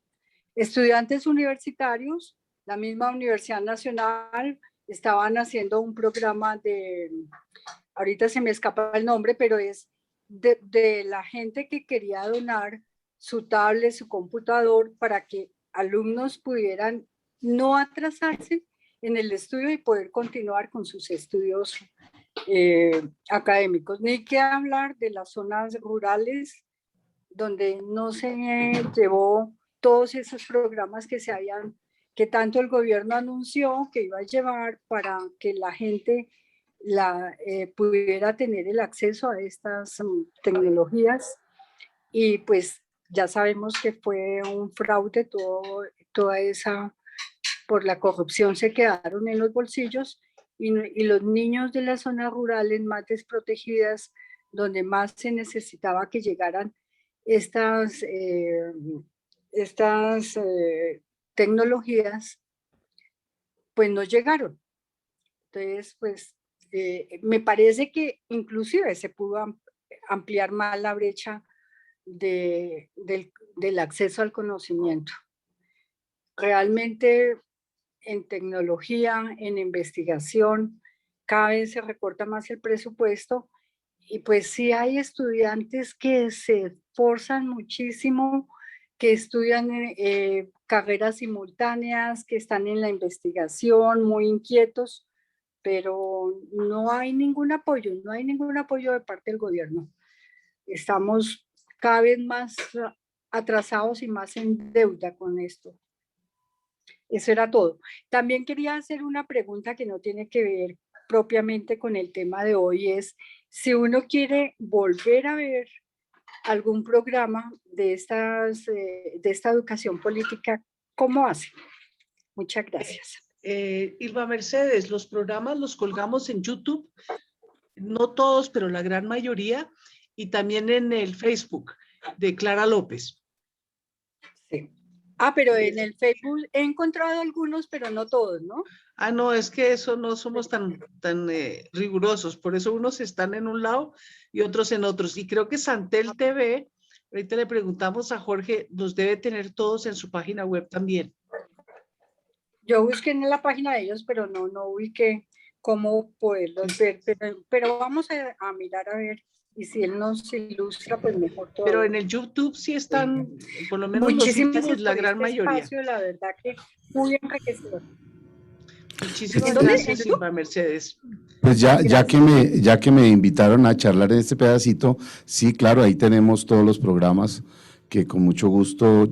Estudiantes universitarios, la misma Universidad Nacional, estaban haciendo un programa de, ahorita se me escapa el nombre, pero es de la gente que quería donar su tablet, su computador, para que alumnos pudieran no atrasarse en el estudio y poder continuar con sus estudios académicos. Ni que hablar de las zonas rurales donde no se llevó todos esos programas que tanto el gobierno anunció que iba a llevar para que la gente pudiera tener el acceso a estas tecnologías, y pues ya sabemos que fue un fraude, toda esa, por la corrupción se quedaron en los bolsillos, y los niños de las zonas rurales más desprotegidas, donde más se necesitaba que llegaran estas tecnologías, pues no llegaron. Entonces, pues me parece que inclusive se pudo ampliar más la brecha del acceso al conocimiento. Realmente en tecnología, en investigación, cada vez se recorta más el presupuesto, y pues sí hay estudiantes que se esforzan muchísimo, que estudian carreras simultáneas, que están en la investigación, muy inquietos, pero no hay ningún apoyo de parte del gobierno. Estamos cada vez más atrasados y más en deuda con esto. Eso era todo. También quería hacer una pregunta que no tiene que ver propiamente con el tema de hoy, es si uno quiere volver a ver algún programa de esta educación política, ¿cómo hace? Muchas gracias. Ilva Mercedes, los programas los colgamos en YouTube, no todos, pero la gran mayoría, y también en el Facebook de Clara López. Sí. Pero en el Facebook he encontrado algunos, pero no todos, ¿no? No, es que eso no somos tan rigurosos, por eso unos están en un lado y otros en otros. Y creo que Santel TV, ahorita le preguntamos a Jorge, los debe tener todos en su página web también. Yo busqué en la página de ellos, pero no ubiqué cómo poderlos ver, pero vamos a mirar a ver, y si él nos ilustra, pues mejor todavía. Pero en el YouTube sí están, por lo menos muchísimas los últimos, la gran mayoría. Espacio, la verdad que muy enriquecedor. Muchísimas gracias, Ilva Mercedes. Pues ya que me invitaron a charlar en este pedacito, sí, claro, ahí tenemos todos los programas que con mucho gusto,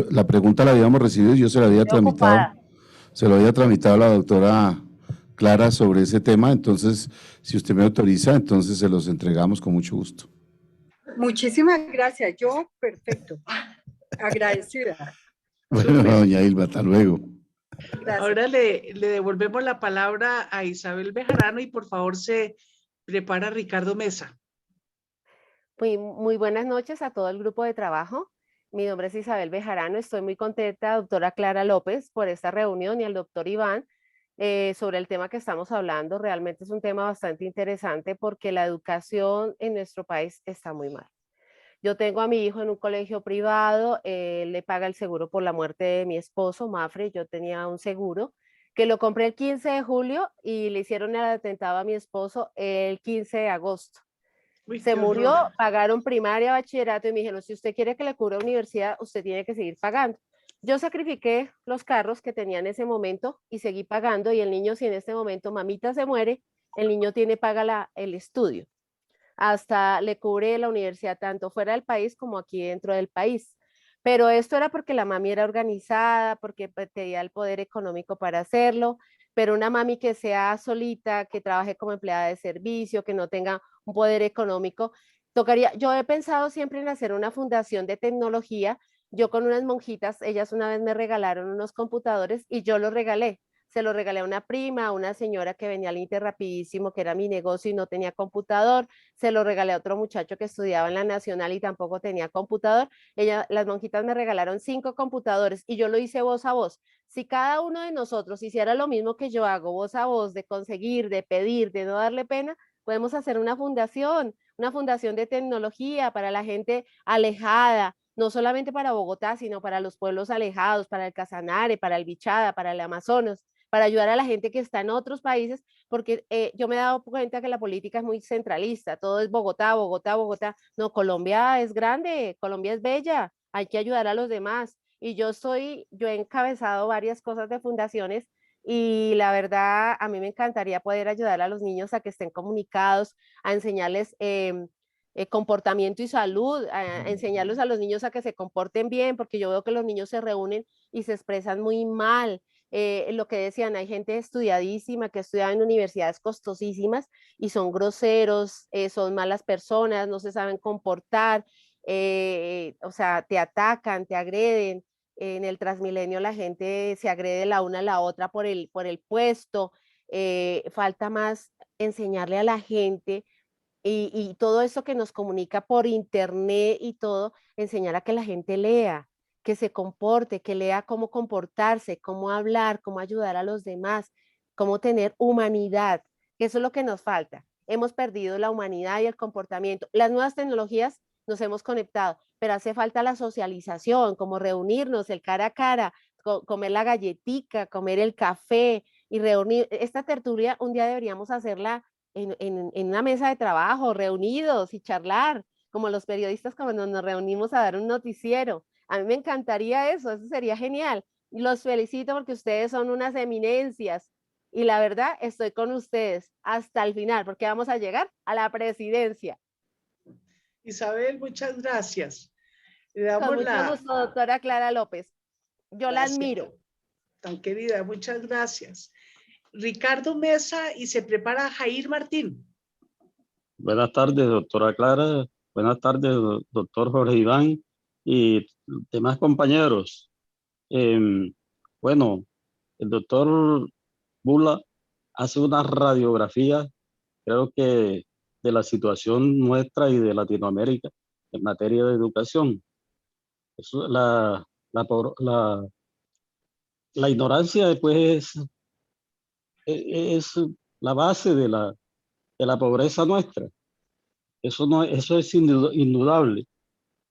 la pregunta la habíamos recibido y yo se la había tramitado, se lo había tramitado a la doctora Clara sobre ese tema, entonces, si usted me autoriza, entonces se los entregamos con mucho gusto. Muchísimas gracias. Yo, perfecto. Agradecida. Bueno, doña Ilma, hasta luego. Gracias. Ahora le devolvemos la palabra a Isabel Bejarano y por favor se prepara Ricardo Mesa. Muy buenas noches a todo el grupo de trabajo. Mi nombre es Isabel Bejarano. Estoy muy contenta, doctora Clara López, por esta reunión y al doctor Iván sobre el tema que estamos hablando. Realmente es un tema bastante interesante porque la educación en nuestro país está muy mal. Yo tengo a mi hijo en un colegio privado, le paga el seguro por la muerte de mi esposo, Mafre. Yo tenía un seguro que lo compré el 15 de julio y le hicieron el atentado a mi esposo el 15 de agosto. Se murió, pagaron primaria, bachillerato y me dijeron, si usted quiere que le cubra universidad, usted tiene que seguir pagando. Yo sacrifiqué los carros que tenía en ese momento y seguí pagando y el niño, si en este momento mamita se muere, el niño paga el estudio. Hasta le cubre la universidad tanto fuera del país como aquí dentro del país. Pero esto era porque la mami era organizada, porque tenía el poder económico para hacerlo, pero una mami que sea solita, que trabaje como empleada de servicio, que no tenga un poder económico, tocaría, yo he pensado siempre en hacer una fundación de tecnología. Yo con unas monjitas, ellas una vez me regalaron unos computadores y yo los regalé. Se lo regalé a una prima, a una señora que venía al Inter rapidísimo, que era mi negocio y no tenía computador. Se lo regalé a otro muchacho que estudiaba en la Nacional y tampoco tenía computador. Las monjitas me regalaron 5 computadores y yo lo hice voz a voz. Si cada uno de nosotros hiciera lo mismo que yo hago, voz a voz, de conseguir, de pedir, de no darle pena, podemos hacer una fundación de tecnología para la gente alejada, no solamente para Bogotá, sino para los pueblos alejados, para el Casanare, para el Bichada, para el Amazonas, para ayudar a la gente que está en otros países, porque yo me he dado cuenta que la política es muy centralista, todo es Bogotá, Bogotá, Bogotá. No, Colombia es grande, Colombia es bella, hay que ayudar a los demás. Y yo he encabezado varias cosas de fundaciones y la verdad a mí me encantaría poder ayudar a los niños a que estén comunicados, a enseñarles comportamiento y salud, a enseñarles a los niños a que se comporten bien, porque yo veo que los niños se reúnen y se expresan muy mal. Lo que decían, hay gente estudiadísima que estudia en universidades costosísimas y son groseros, son malas personas, no se saben comportar, o sea, te atacan, te agreden. En el Transmilenio la gente se agrede la una a la otra por el puesto. Falta más enseñarle a la gente y todo eso que nos comunica por internet y todo, enseñar a que la gente lea, que se comporte, que lea cómo comportarse, cómo hablar, cómo ayudar a los demás, cómo tener humanidad, que eso es lo que nos falta. Hemos perdido la humanidad y el comportamiento. Las nuevas tecnologías nos hemos conectado, pero hace falta la socialización, como reunirnos, el cara a cara, comer la galletica, comer el café y reunir. Esta tertulia un día deberíamos hacerla en una mesa de trabajo, reunidos y charlar, como los periodistas cuando nos reunimos a dar un noticiero. A mí me encantaría eso sería genial. Y los felicito porque ustedes son unas eminencias. Y la verdad, estoy con ustedes hasta el final, porque vamos a llegar a la presidencia. Isabel, muchas gracias. Le Con damos mucho gusto, doctora Clara López. Yo la admiro. Tan querida, muchas gracias. Ricardo Mesa y se prepara Jair Martín. Buenas tardes, doctora Clara. Buenas tardes, doctor Jorge Iván y demás compañeros. Bueno, el doctor Bula hace una radiografía, creo que de la situación nuestra y de Latinoamérica en materia de educación. Eso, la ignorancia, pues, es la base de la pobreza nuestra. Eso es indudable.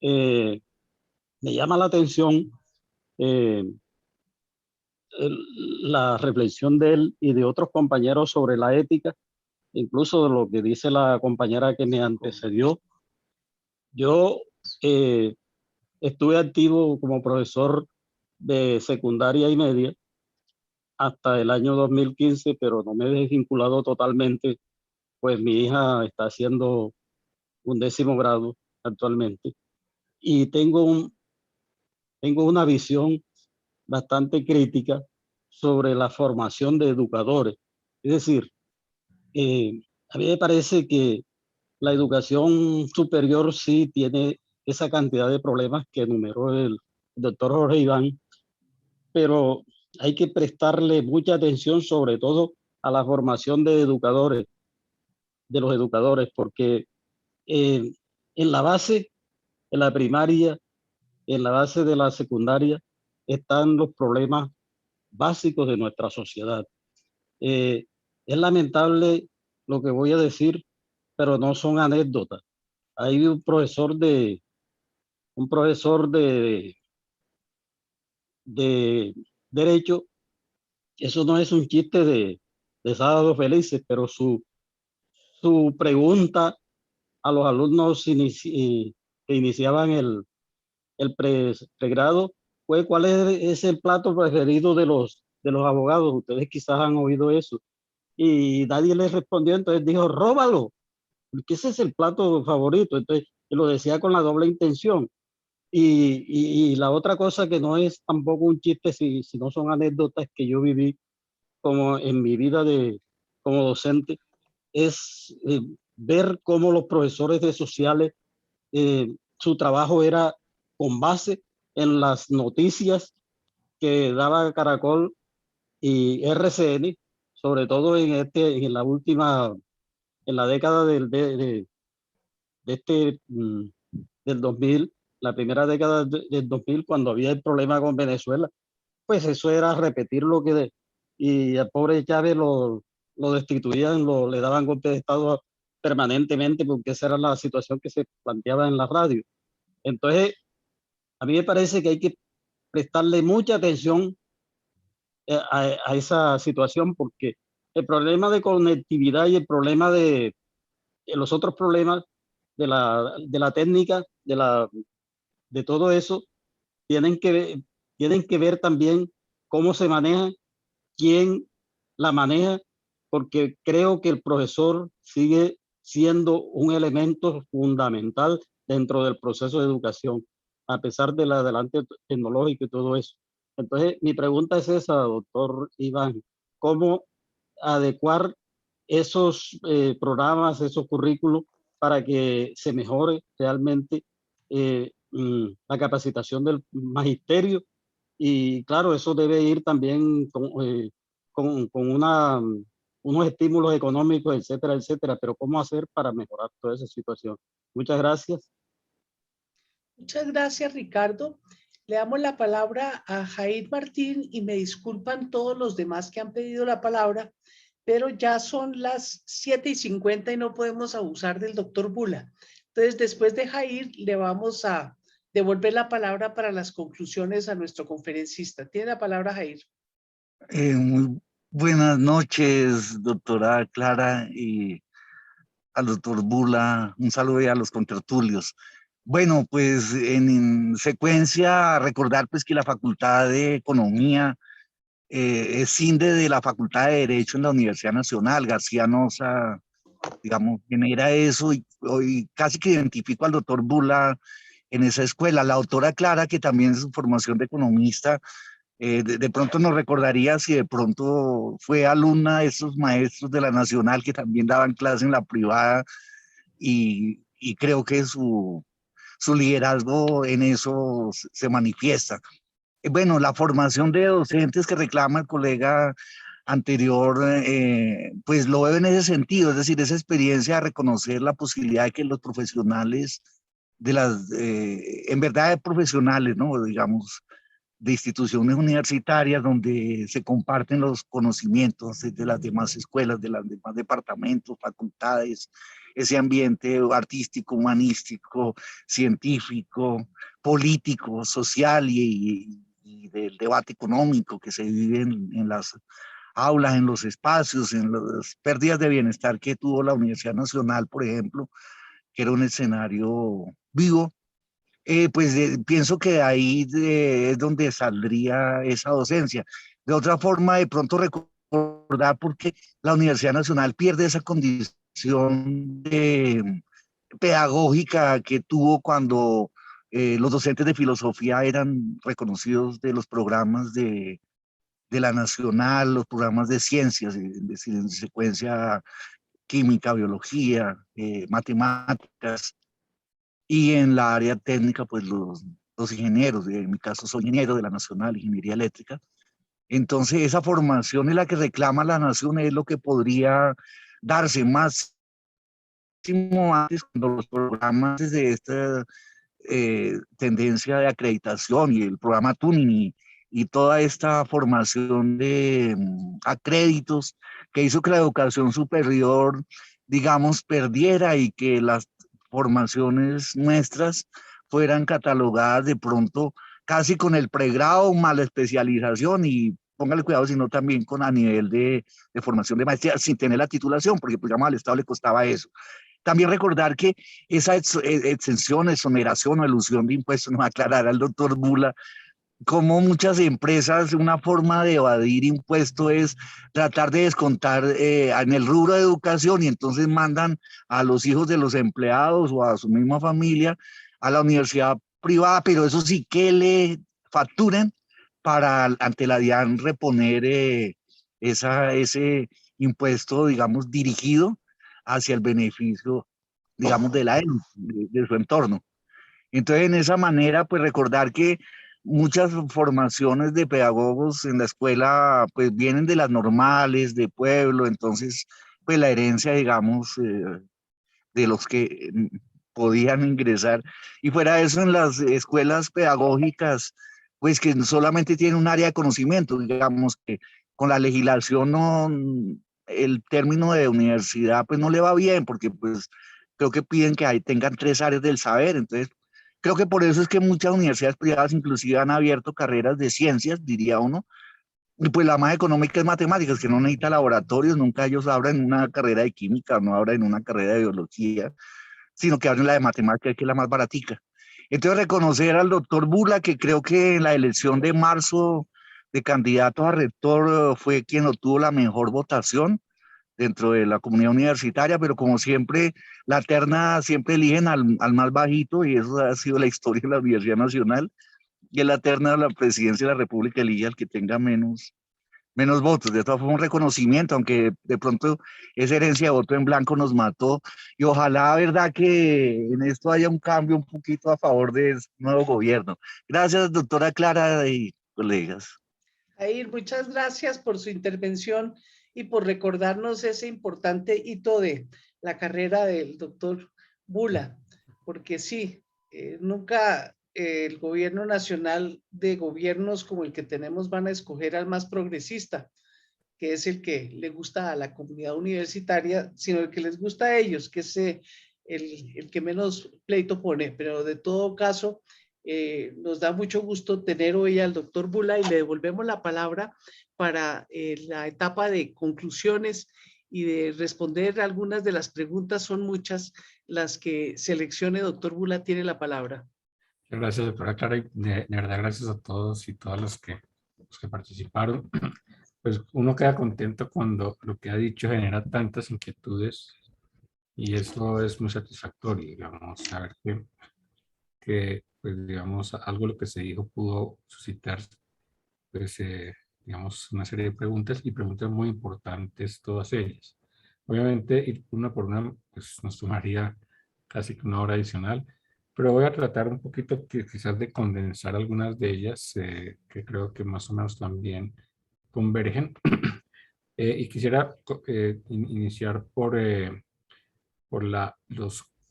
Me llama la atención la reflexión de él y de otros compañeros sobre la ética, incluso de lo que dice la compañera que me antecedió. Yo estuve activo como profesor de secundaria y media hasta el año 2015, pero no me he desvinculado totalmente pues mi hija está haciendo un 10º grado actualmente y tengo una visión bastante crítica sobre la formación de educadores. Es decir, a mí me parece que la educación superior sí tiene esa cantidad de problemas que enumeró el doctor Jorge Iván, pero hay que prestarle mucha atención sobre todo a la formación de educadores, de los educadores, porque en la base, en la primaria, en la base de la secundaria, están los problemas básicos de nuestra sociedad. Es lamentable lo que voy a decir, pero no son anécdotas. Hay un profesor de derecho, eso no es un chiste de sábados felices, pero su pregunta a los alumnos que iniciaban el pregrado fue: ¿cuál es el plato preferido de los abogados? Ustedes quizás han oído eso. Y nadie les respondió, entonces dijo: róbalo, porque ese es el plato favorito. Entonces lo decía con la doble intención. Y la otra cosa que no es tampoco un chiste, si no son anécdotas que yo viví como en mi vida como docente, es ver cómo los profesores de sociales, su trabajo era con base en las noticias que daba Caracol y RCN, sobre todo en la década del 2000, la primera década del 2000, cuando había el problema con Venezuela. Pues eso era repetir y al pobre Chávez lo destituían, le daban golpe de Estado permanentemente, porque esa era la situación que se planteaba en la radio. Entonces, a mí me parece que hay que prestarle mucha atención a esa situación, porque el problema de conectividad y el problema de los otros problemas de la técnica, de todo eso, tienen que ver también cómo se maneja, quién la maneja, porque creo que el profesor sigue siendo un elemento fundamental dentro del proceso de educación, a pesar del adelante tecnológico y todo eso. Entonces, mi pregunta es esa, doctor Iván: ¿cómo adecuar esos programas, esos currículos, para que se mejore realmente la capacitación del magisterio? Y claro, eso debe ir también con unos estímulos económicos, etcétera, etcétera. Pero ¿cómo hacer para mejorar toda esa situación? Muchas gracias. Muchas gracias, Ricardo. Le damos la palabra a Jair Martín y me disculpan todos los demás que han pedido la palabra, pero ya son las 7:50 y no podemos abusar del doctor Bula. Entonces, después de Jair, le vamos a devolver la palabra para las conclusiones a nuestro conferencista. Tiene la palabra, Jair. Muy buenas noches, doctora Clara, y al doctor Bula. Un saludo a los contertulios. Bueno, pues en secuencia, recordar pues que la Facultad de Economía es sinde de la Facultad de Derecho en la Universidad Nacional. García Noza, digamos, genera eso, y hoy casi que identifico al doctor Bula en esa escuela. La doctora Clara, que también es su formación de economista, de pronto nos recordaría si de pronto fue alumna de esos maestros de la Nacional que también daban clase en la privada, y creo que su liderazgo en eso se manifiesta. Bueno, la formación de docentes que reclama el colega anterior, pues lo veo en ese sentido, es decir, esa experiencia de reconocer la posibilidad de que los profesionales en verdad de profesionales, ¿no? Digamos, de instituciones universitarias donde se comparten los conocimientos de las demás escuelas, de los demás departamentos, facultades, ese ambiente artístico, humanístico, científico, político, social y del debate económico que se vive en las aulas, en los espacios, en las pérdidas de bienestar que tuvo la Universidad Nacional, por ejemplo, que era un escenario vivo. Pues pienso que ahí es donde saldría esa docencia. De otra forma, de pronto recordar por qué la Universidad Nacional pierde esa condición formación pedagógica que tuvo cuando los docentes de filosofía eran reconocidos de los programas de la Nacional, los programas de ciencias, es decir, en secuencia química, biología, matemáticas, y en la área técnica, pues los ingenieros, en mi caso soy ingeniero de la Nacional, Ingeniería Eléctrica. Entonces esa formación es la que reclama la nación, es lo que podría darse más antes cuando los programas de esta tendencia de acreditación y el programa Tuning y toda esta formación de acréditos que hizo que la educación superior, digamos, perdiera y que las formaciones nuestras fueran catalogadas de pronto casi con el pregrado más la especialización y póngale cuidado, sino también con a nivel de formación de maestría sin tener la titulación, porque pues, digamos, al Estado le costaba eso. También recordar que esa exención, exoneración o elusión de impuestos, nos aclarará el doctor Bula, como muchas empresas, una forma de evadir impuestos es tratar de descontar en el rubro de educación y entonces mandan a los hijos de los empleados o a su misma familia a la universidad privada, pero eso sí que le facturen para ante la DIAN reponer ese impuesto, digamos, dirigido hacia el beneficio, digamos, de de su entorno. Entonces, en esa manera, pues recordar que muchas formaciones de pedagogos en la escuela, pues vienen de las normales, de pueblo, entonces, pues la herencia, digamos, de los que podían ingresar. Y fuera de eso, en las escuelas pedagógicas, pues que solamente tienen un área de conocimiento, digamos que con la legislación no, el término de universidad pues no le va bien, porque pues creo que piden que ahí tengan 3 áreas del saber, entonces creo que por eso es que muchas universidades privadas inclusive han abierto carreras de ciencias, diría uno, y pues la más económica es matemáticas, que no necesita laboratorios, nunca ellos abren una carrera de química, no abren una carrera de biología, sino que abren la de matemáticas, que es la más baratica. Entonces reconocer al doctor Bula, que creo que en la elección de marzo de candidato a rector fue quien obtuvo la mejor votación dentro de la comunidad universitaria, pero como siempre, la terna siempre eligen al más bajito y eso ha sido la historia de la Universidad Nacional, y en la terna de la presidencia de la República elige al que tenga menos votos. De todas formas, un reconocimiento, aunque de pronto esa herencia de voto en blanco nos mató, y ojalá, verdad, que en esto haya un cambio un poquito a favor del nuevo gobierno. Gracias, doctora Clara y colegas. Jair, muchas gracias por su intervención y por recordarnos ese importante hito de la carrera del doctor Bula, porque sí, nunca el gobierno nacional de gobiernos como el que tenemos van a escoger al más progresista, que es el que le gusta a la comunidad universitaria, sino el que les gusta a ellos, que es el que menos pleito pone. Pero de todo caso, nos da mucho gusto tener hoy al doctor Bula y le devolvemos la palabra para la etapa de conclusiones y de responder algunas de las preguntas. Son muchas las que seleccione. Doctor Bula, tiene la palabra. Gracias, doctora Clara, y de verdad gracias a todos y todas los que participaron. Pues uno queda contento cuando lo que ha dicho genera tantas inquietudes y eso es muy satisfactorio, digamos, saber que pues, digamos, algo de lo que se dijo pudo suscitar, pues, digamos, una serie de preguntas y preguntas muy importantes, todas ellas. Obviamente, ir una por una, pues nos tomaría casi que una hora adicional, pero voy a tratar un poquito quizás de condensar algunas de ellas que creo que más o menos también convergen. Y quisiera iniciar por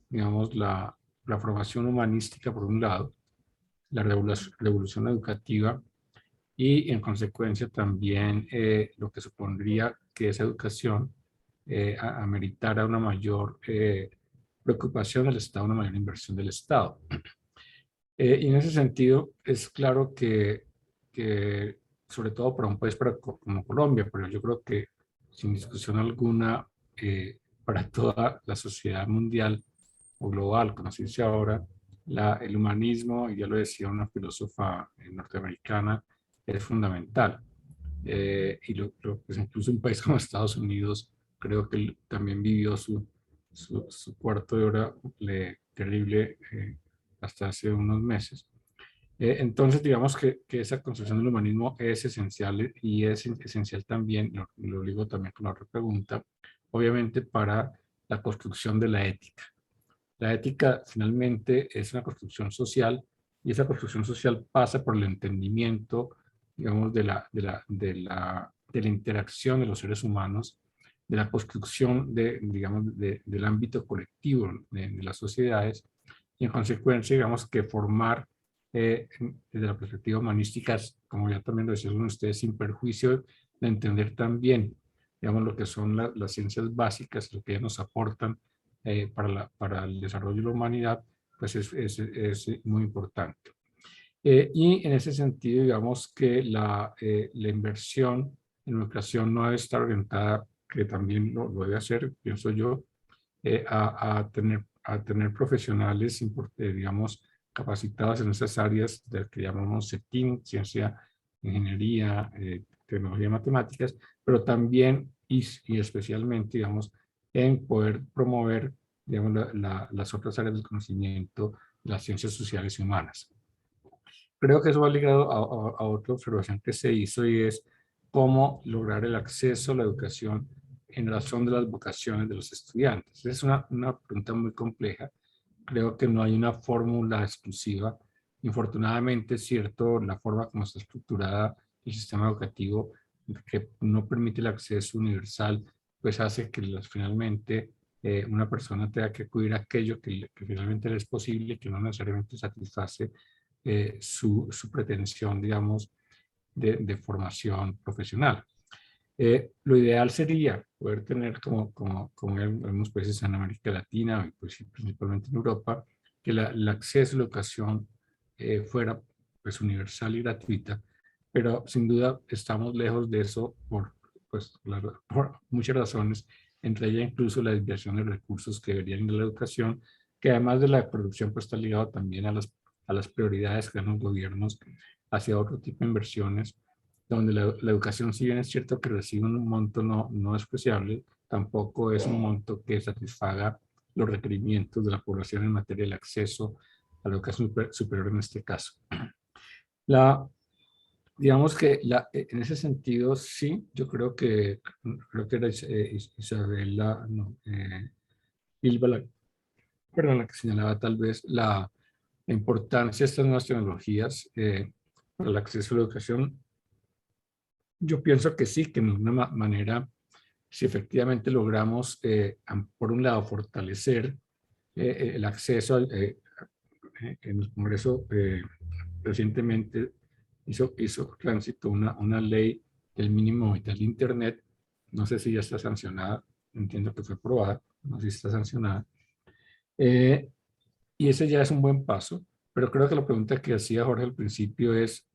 digamos, la formación humanística por un lado, la revolución educativa y en consecuencia también lo que supondría que esa educación ameritara una mayor preocupación del Estado, una mayor inversión del Estado. Y en ese sentido es claro que sobre todo para un país como Colombia, pero yo creo que sin discusión alguna para toda la sociedad mundial o global, como se dice ahora, el humanismo, y ya lo decía una filósofa norteamericana, es fundamental. Y pues incluso un país como Estados Unidos creo que él también vivió su cuarto de hora terrible hasta hace unos meses. Entonces, digamos que esa construcción del humanismo es esencial y es esencial también, lo digo también con la otra pregunta, obviamente para la construcción de la ética. La ética finalmente es una construcción social y esa construcción social pasa por el entendimiento, digamos, de la interacción de los seres humanos, de la construcción digamos, del ámbito colectivo de las sociedades y en consecuencia, digamos, que formar desde la perspectiva humanística, como ya también lo decían ustedes, sin perjuicio de entender también, digamos, lo que son las ciencias básicas, lo que ellas nos aportan para el desarrollo de la humanidad, pues es muy importante. Y en ese sentido, digamos que la inversión en educación no debe estar orientada, que también lo debe hacer, pienso yo, a tener profesionales, digamos, capacitados en esas áreas de que llamamos CETIM, ciencia, ingeniería, tecnología y matemáticas, pero también y especialmente, digamos, en poder promover, digamos, las otras áreas del conocimiento, las ciencias sociales y humanas. Creo que eso va ligado a otra observación que se hizo y es cómo lograr el acceso a la educación en razón de las vocaciones de los estudiantes. Es una pregunta muy compleja. Creo que no hay una fórmula exclusiva. Infortunadamente, es cierto, la forma como está estructurada el sistema educativo, que no permite el acceso universal, pues hace que finalmente una persona tenga que acudir a aquello que finalmente le es posible y que no necesariamente satisface su pretensión, digamos, de formación profesional. Lo ideal sería poder tener, como en algunos países en América Latina y pues, principalmente en Europa, que el acceso a la educación fuera pues, universal y gratuita, pero sin duda estamos lejos de eso por muchas razones, entre ellas incluso la desviación de recursos que deberían ir a la educación, que además de la producción pues, está ligado también a las prioridades que dan los gobiernos hacia otro tipo de inversiones, donde la educación, si bien es cierto que recibe un monto no despreciable, tampoco es un monto que satisfaga los requerimientos de la población en materia del acceso a la educación superior en este caso. Digamos que en ese sentido, sí, yo creo que era Isabela, Ilva, la que señalaba tal vez la importancia de estas nuevas tecnologías para el acceso a la educación. Yo pienso que sí, que de alguna manera, si efectivamente logramos, por un lado, fortalecer el acceso en el Congreso recientemente hizo tránsito una ley del mínimo vital de Internet, no sé si ya está sancionada, entiendo que fue aprobada, no sé si está sancionada, y ese ya es un buen paso, pero creo que la pregunta que hacía Jorge al principio es,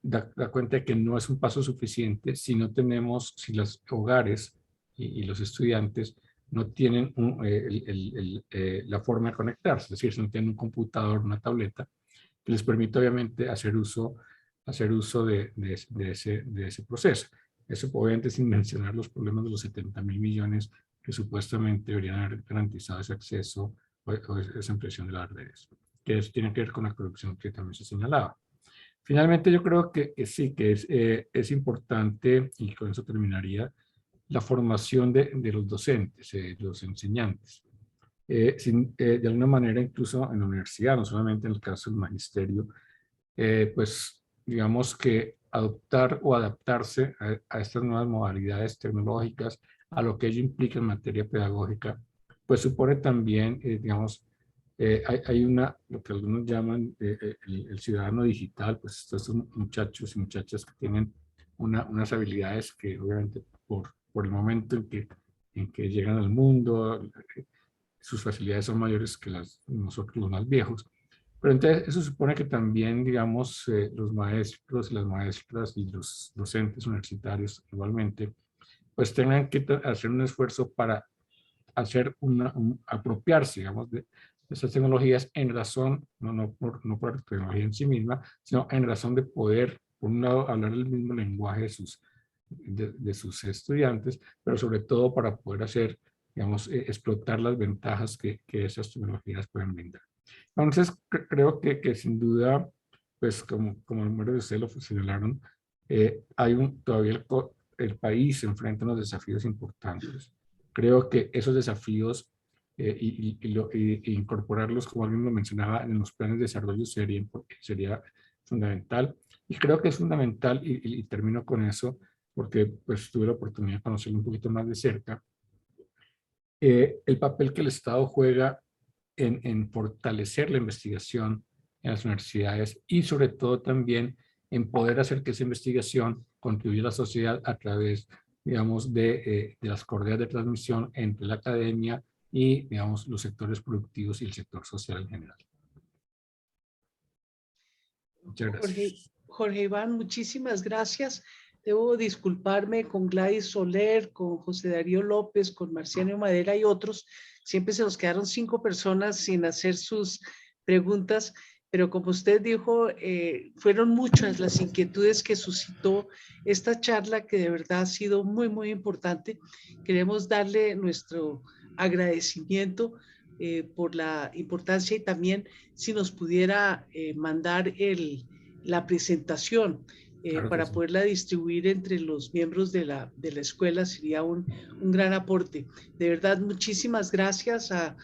da cuenta de que no es un paso suficiente si no tenemos, si los hogares y los estudiantes no tienen la forma de conectarse, es decir, si no tienen un computador, una tableta, que les permite obviamente hacer uso de ese proceso. Eso obviamente sin mencionar los problemas de los 70.000 millones que supuestamente deberían haber garantizado ese acceso o esa impresión de las redes, que eso tiene que ver con la corrupción que también se señalaba. Finalmente, yo creo que sí, que es importante, y con eso terminaría, la formación de los docentes, de los enseñantes. De alguna manera, incluso en la universidad, no solamente en el caso del magisterio, pues digamos que adoptar o adaptarse a estas nuevas modalidades tecnológicas, a lo que ello implica en materia pedagógica, pues supone también, digamos, hay lo que algunos llaman el ciudadano digital, pues estos son muchachos y muchachas que tienen unas habilidades que obviamente por el momento en que llegan al mundo, sus facilidades son mayores que nosotros los más viejos. Pero entonces eso supone que también, digamos, los maestros y las maestras y los docentes universitarios igualmente, pues tengan que hacer un esfuerzo para apropiarse, digamos, de estas tecnologías en razón, no por la tecnología en sí misma, sino en razón de poder, por un lado, hablar el mismo lenguaje de sus estudiantes, pero sobre todo para poder hacer, digamos, explotar las ventajas que esas tecnologías pueden brindar. Entonces, creo que sin duda, pues como varios de ustedes lo señalaron, todavía el país se enfrenta a unos desafíos importantes. Creo que esos desafíos y incorporarlos, como alguien lo mencionaba, en los planes de desarrollo sería fundamental. Y creo que es fundamental, y termino con eso, porque pues tuve la oportunidad de conocerlo un poquito más de cerca, el papel que el Estado juega en fortalecer la investigación en las universidades y sobre todo también en poder hacer que esa investigación contribuya a la sociedad a través, digamos, de las correas de transmisión entre la academia y, digamos, los sectores productivos y el sector social en general. Muchas gracias. Jorge Iván, muchísimas gracias. Debo disculparme con Gladys Soler, con José Darío López, con Marciano Madera y otros. Siempre se nos quedaron 5 personas sin hacer sus preguntas, pero como usted dijo, fueron muchas las inquietudes que suscitó esta charla, que de verdad ha sido muy, muy importante. Queremos darle nuestro agradecimiento por la importancia, y también si nos pudiera mandar la presentación Claro para sí. poderla distribuir entre los miembros de la escuela, sería un gran aporte. De verdad, muchísimas gracias a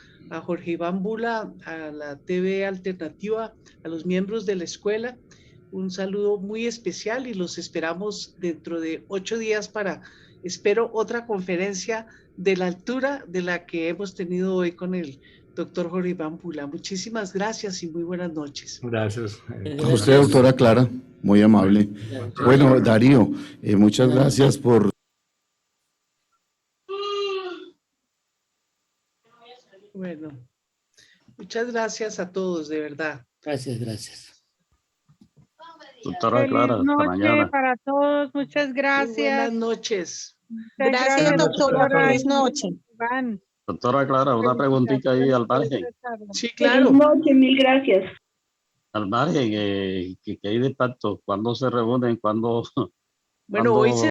Jorge Iván Bula, a la TV Alternativa, a los miembros de la escuela. Un saludo muy especial y los esperamos dentro de 8 días espero otra conferencia de la altura de la que hemos tenido hoy con el doctor Jorge Iván Bula. Muchísimas gracias y muy buenas noches. Gracias. A usted, doctora Clara, muy amable. Bueno, Darío, muchas gracias por... Bueno, muchas gracias a todos, de verdad. Gracias. Doctora Clara, hasta mañana. Para todos, muchas gracias. Buenas noches. Gracias, doctora. Buenas noches. Iván. Doctora Clara, una preguntita ahí al margen. Sí, claro. Feliz noche, mil gracias. Al margen, que hay de tanto, ¿cuándo se reúnen? ¿Cuándo Bueno, hoy se